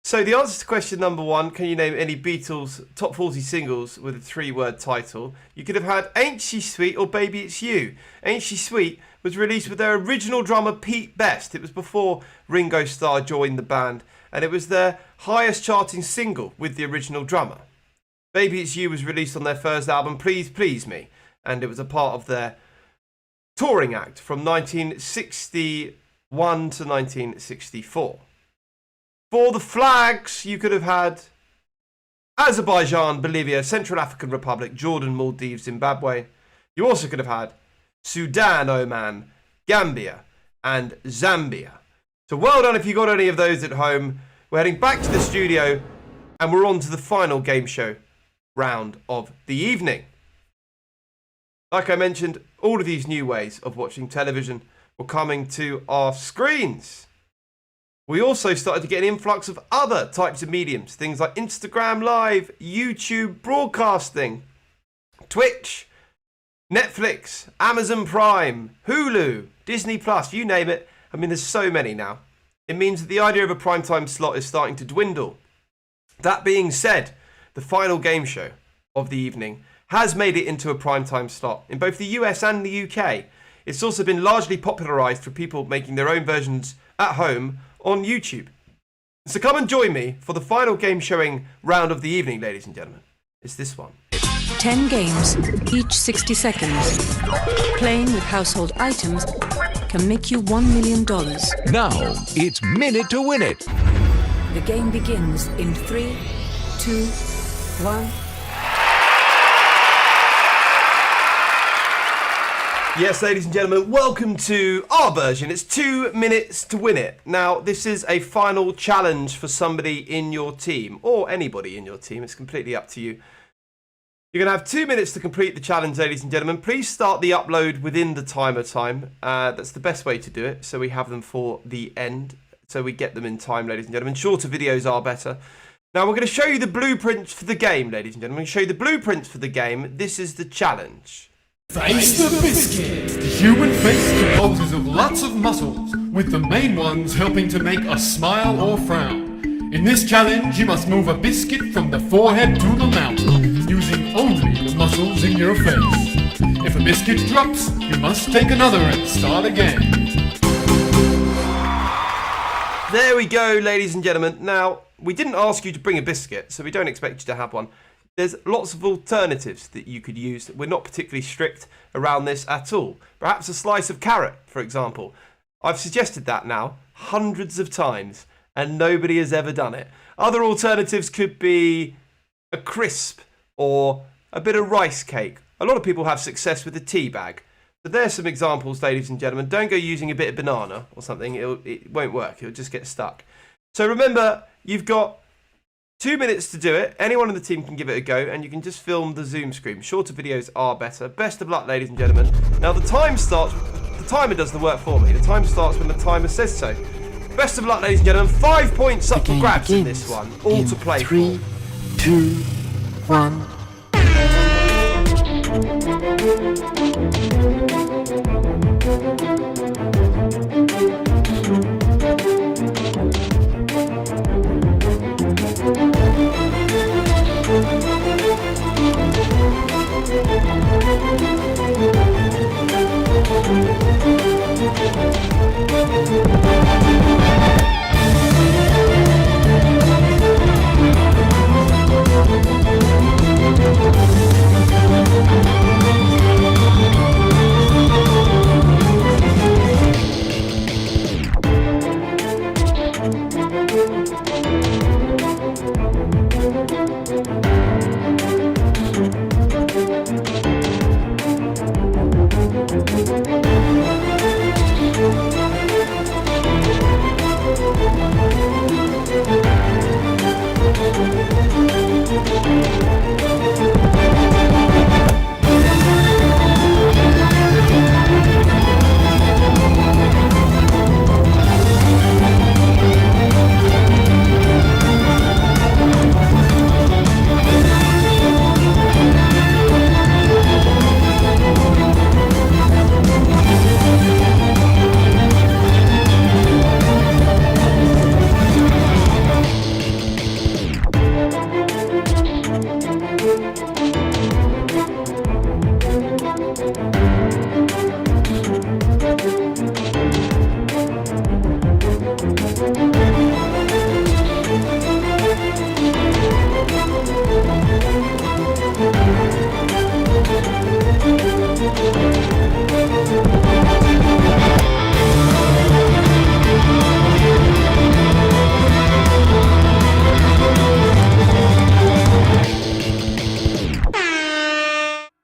So the answer to question number one, can you name any Beatles top 40 singles with a 3-word title? You could have had Ain't She Sweet or Baby It's You. Ain't She Sweet was released with their original drummer Pete Best. It was before Ringo Starr joined the band, and it was their highest charting single with the original drummer. Baby It's You was released on their first album, Please Please Me, and it was a part of their touring act from 1961 to 1964. For the flags, you could have had Azerbaijan, Bolivia, Central African Republic, Jordan, Maldives, Zimbabwe. You also could have had Sudan, Oman, Gambia, and Zambia. So well done if you got any of those at home. We're heading back to the studio, and we're on to the final game show round of the evening. Like I mentioned, all of these new ways of watching television were coming to our screens. We also started to get an influx of other types of mediums, things like Instagram Live, YouTube broadcasting, Twitch, Netflix, Amazon Prime, Hulu, Disney Plus, you name it. I mean, there's so many now. It means that the idea of a primetime slot is starting to dwindle. That being said, the final game show of the evening has made it into a primetime slot in both the US and the UK. It's also been largely popularised for people making their own versions at home on YouTube. So come and join me for the final game showing round of the evening, ladies and gentlemen. It's this one. 10 games, each 60 seconds. Playing with household items can make you $1 million. Now, it's Minute to Win It. The game begins in 3, 2, 1. Yes, ladies and gentlemen, welcome to our version. It's 2 minutes to win it. Now, this is a final challenge for somebody in your team, or anybody in your team. It's completely up to you. You're going to have 2 minutes to complete the challenge, ladies and gentlemen. Please start the upload within the timer time. That's the best way to do it, so we have them for the end, so we get them in time, ladies and gentlemen. Shorter videos are better. Now, we're going to show you the blueprints for the game, ladies and gentlemen. We're going to show you the blueprints for the game. This is the challenge. Face the Biscuit! The human face composes of lots of muscles, with the main ones helping to make a smile or frown. In this challenge, you must move a biscuit from the forehead to the mouth, using only the muscles in your face. If a biscuit drops, you must take another and start again. There we go, ladies and gentlemen. Now, we didn't ask you to bring a biscuit, so we don't expect you to have one. There's lots of alternatives that you could use. We're not particularly strict around this at all. Perhaps a slice of carrot, for example. I've suggested that now hundreds of times, and nobody has ever done it. Other alternatives could be a crisp or a bit of rice cake. A lot of people have success with a tea bag. But there's some examples, ladies and gentlemen. Don't go using a bit of banana or something. It won't work. It'll just get stuck. So remember, you've got 2 minutes to do it. Anyone in the team can give it a go, and you can just film the Zoom screen. Shorter videos are better. Best of luck, ladies and gentlemen. Now, the time starts... The timer does the work for me. The time starts when the timer says so. Best of luck, ladies and gentlemen. 5 points up for grabs in this one. All to play for. 3, 2, 1.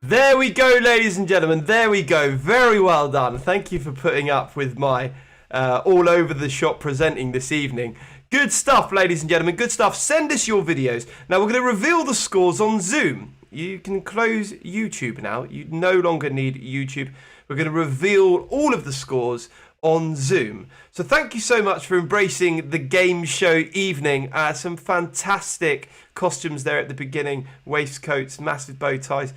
There we go, ladies and gentlemen. There we go. Very well done. Thank you for putting up with my all over the shop presenting this evening. Good stuff, ladies and gentlemen. Good stuff. Send us your videos. Now, we're going to reveal the scores on Zoom. You can close YouTube now. You no longer need YouTube. We're going to reveal all of the scores on Zoom. So thank you so much for embracing the game show evening. Some fantastic costumes there at the beginning. Waistcoats, massive bow ties.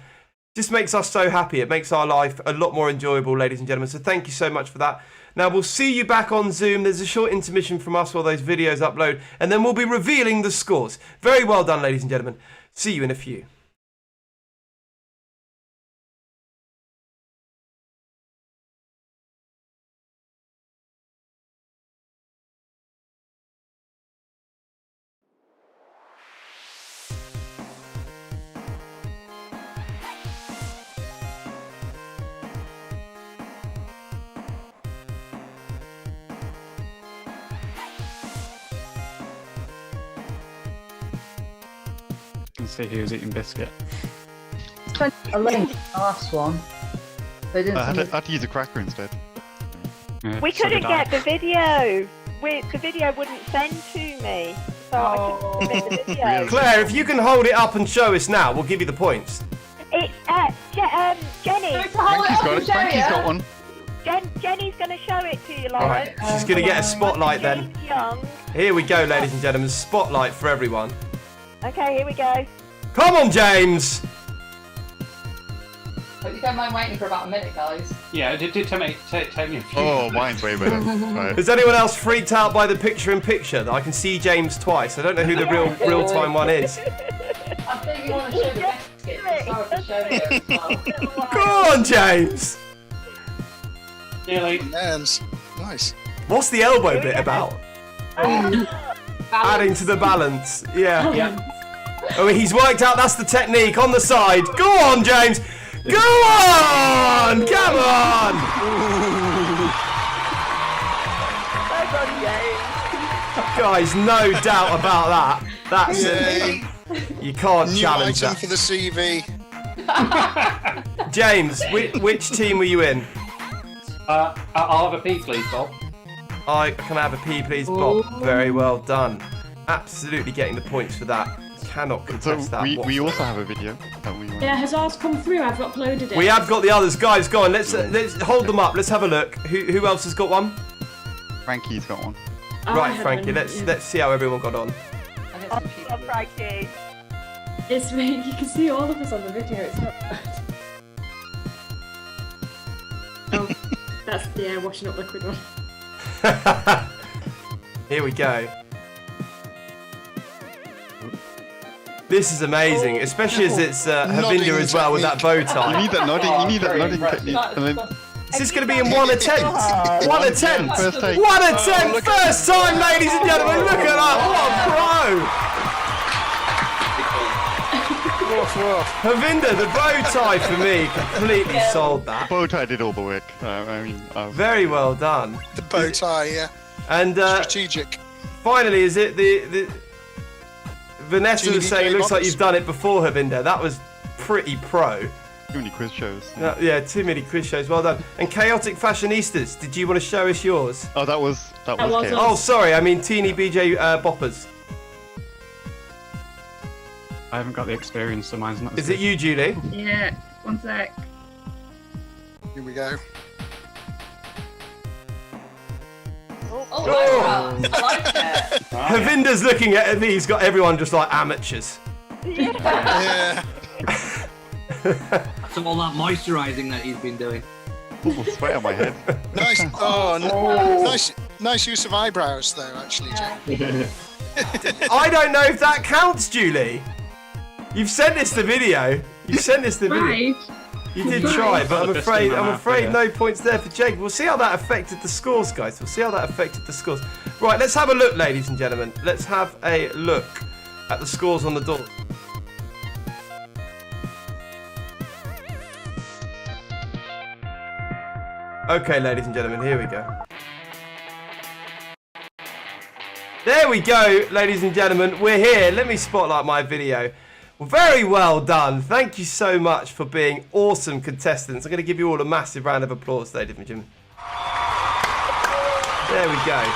Just makes us so happy. It makes our life a lot more enjoyable, ladies and gentlemen. So thank you so much for that. Now, we'll see you back on Zoom. There's a short intermission from us while those videos upload, and then we'll be revealing the scores. Very well done, ladies and gentlemen. See you in a few. Can see he was eating biscuit. A link, the last one. They didn't. I had to use a cracker instead. Yeah, We so couldn't did I. get the video. The video wouldn't send to me, so I couldn't submit the video. Claire, if you can hold it up and show us now, we'll give you the points. It's Jenny. Frankie's got it. Frankie's got one. Jenny's going to show it to you, All Lauren. right, she's going to get a spotlight then. Young. Here we go, ladies and gentlemen. Spotlight for everyone. Okay, here we go. Come on, James. Hope you don't mind waiting for about a minute, guys. Yeah, it did take me a few. Oh, mine's way better. Right. Is anyone else freaked out by the picture-in-picture that I can see James twice? I don't know who the real-time one is. I think you want to show the biscuit. Sorry for showing it as well. Go on, James. Nearly. Nice. What's the elbow bit about? Adding to the balance. Yeah. Oh, he's worked out that's the technique on the side. Go on, James. Go on! Come on! Guys, no doubt about that. That's it. You can't New challenge item that. for the CV. James, which team were you in? I'll have a pee, please, Bob. Can I have a pee, please, Bob? Very well done. Absolutely getting the points for that. Cannot contest that. We also have a video that we want. Yeah, has ours come through? I've uploaded it. We have got the others, guys. Go on, let's hold them up. Let's have a look. Who else has got one? Frankie's got one. Right, Frankie. Let's see how everyone got on. Frankie. It's me. You can see all of us on the video. It's not bad. Oh, that's washing up liquid one. Here we go. This is amazing, especially as it's Havinder as well with that bow tie. You need that nodding. You need that nodding technique. And then Is this going to be in one attempt? One attempt! First take. One attempt! First time, ladies and gentlemen! Look at that! What a pro! Havinder, the bow tie for me completely sold that. bow tie did all the work. Very well done. The bow tie, yeah. And strategic. Finally, is it the Vanessa was saying it looks like box. you've done it before, Havinder. That was pretty pro. Too many quiz shows. Yeah, too many quiz shows. Well done. And Chaotic Fashionistas, did you want to show us yours? Oh, that was chaos. Oh, sorry. I mean, Teeny BJ Boppers. I haven't got the experience, so mine's not. Is it you, Julie? Yeah, one sec. Here we go. Oh, I like it. Havinder's looking at me. He's got everyone just like amateurs. Yeah. That's all that moisturising that he's been doing. Ooh, sweat on my head. Nice. Nice use of eyebrows, though. Actually, Jay. I don't know if that counts, Julie. You've sent us the video. You sent us the video. Right. You did try, but I'm afraid no points there for Jake. We'll see how that affected the scores, guys. We'll see how that affected the scores. Right, let's have a look, ladies and gentlemen. Let's have a look at the scores on the door. Okay, ladies and gentlemen, here we go. There we go, ladies and gentlemen. We're here. Let me spotlight my video. Well, very well done. Thank you so much for being awesome contestants. I'm going to give you all a massive round of applause, ladies and gentlemen. There we go.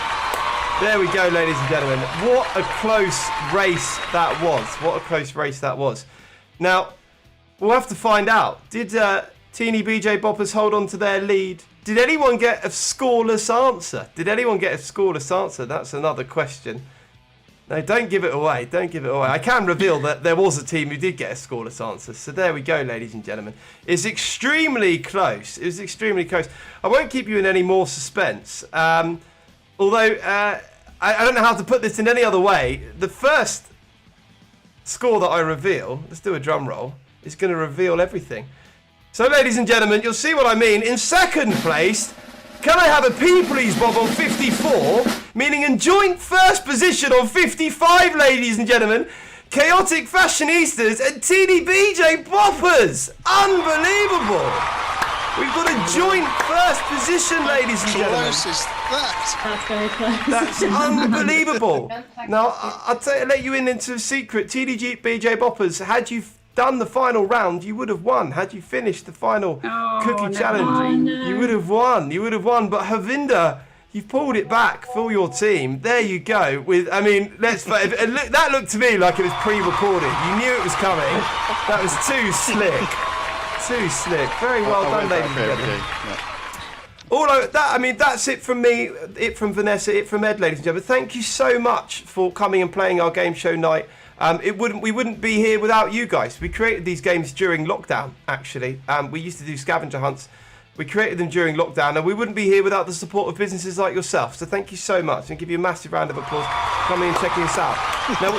There we go, ladies and gentlemen. What a close race that was. What a close race that was. Now, we'll have to find out. Did Teeny BJ Boppers hold on to their lead? Did anyone get a scoreless answer? Did anyone get a scoreless answer? That's another question. No, don't give it away. Don't give it away. I can reveal that there was a team who did get a scoreless answer. So there we go, ladies and gentlemen. It's extremely close. It was extremely close. I won't keep you in any more suspense. Although, I don't know how to put this in any other way. The first score that I reveal, let's do a drum roll, is going to reveal everything. So, ladies and gentlemen, you'll see what I mean. In second place, can I have a P please, Bob, on 54? Meaning in joint first position on 55, ladies and gentlemen. Chaotic Fashionistas and Teeny BJ Boppers. Unbelievable. We've got a joint first position, ladies and gentlemen. Close is that? That's very close. That's unbelievable. Now, I'll let you in into a secret. TDG BJ Boppers, had you done the final round, you would have won. Had you finished the final cookie challenge, you would have won. You would have won. But Havinder, you've pulled it back for your team. There you go. With, I mean, that looked to me like it was pre-recorded. You knew it was coming. That was too slick. Too slick. Very well done, ladies and gentlemen. That's it from me, it from Vanessa, it from Ed, ladies and gentlemen. Thank you so much for coming and playing our game show night. We wouldn't be here without you guys. We created these games during lockdown, actually. We used to do scavenger hunts. We created them during lockdown, and we wouldn't be here without the support of businesses like yourself. So thank you so much, and give you a massive round of applause for coming and checking us out. Now,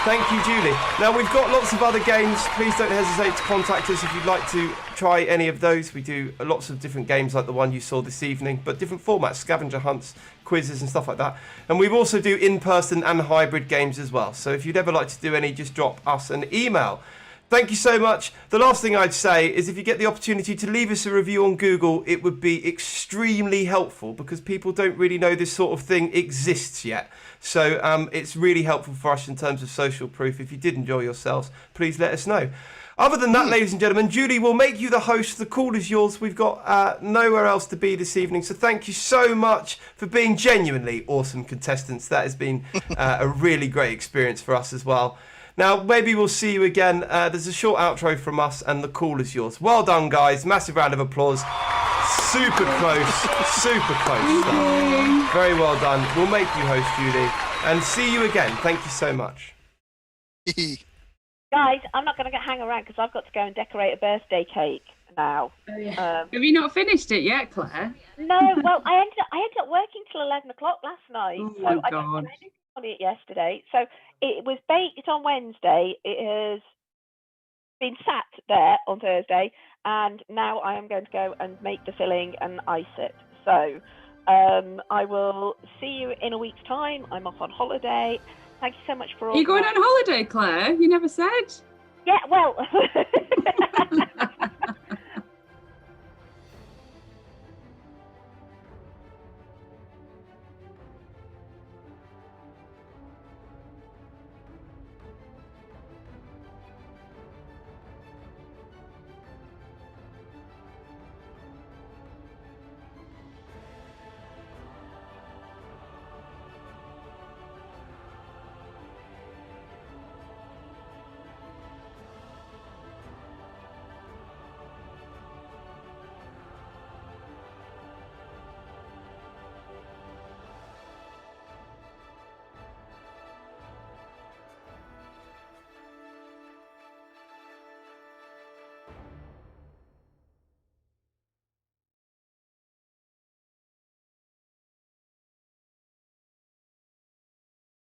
thank you, Julie. Now, we've got lots of other games. Please don't hesitate to contact us if you'd like to try any of those. We do lots of different games like the one you saw this evening, but different formats, scavenger hunts, quizzes and stuff like that. And we also do in-person and hybrid games as well. So if you'd ever like to do any, just drop us an email. Thank you so much. The last thing I'd say is if you get the opportunity to leave us a review on Google, it would be extremely helpful because people don't really know this sort of thing exists yet. So it's really helpful for us in terms of social proof. If you did enjoy yourselves, please let us know. Other than that, ladies and gentlemen, Julie will make you the host. The call is yours. We've got nowhere else to be this evening. So thank you so much for being genuinely awesome contestants. That has been a really great experience for us as well. Now, maybe we'll see you again. There's a short outro from us and the call is yours. Well done, guys. Massive round of applause. Super close. Super close stuff. Very well done. We'll make you host, Julie. And see you again. Thank you so much. Guys, I'm not going to hang around because I've got to go and decorate a birthday cake now. Oh, yeah. Have you not finished it yet, Claire? No, well, I ended up working till 11 o'clock last night. Oh, so my I God. didn't on it yesterday. So it was baked on Wednesday. It has been sat there on Thursday, and now I am going to go and make the filling and ice it. So I will see you in a week's time. I'm off on holiday. Thank you so much for all. Are you going on holiday, Claire? You never said. Yeah, well,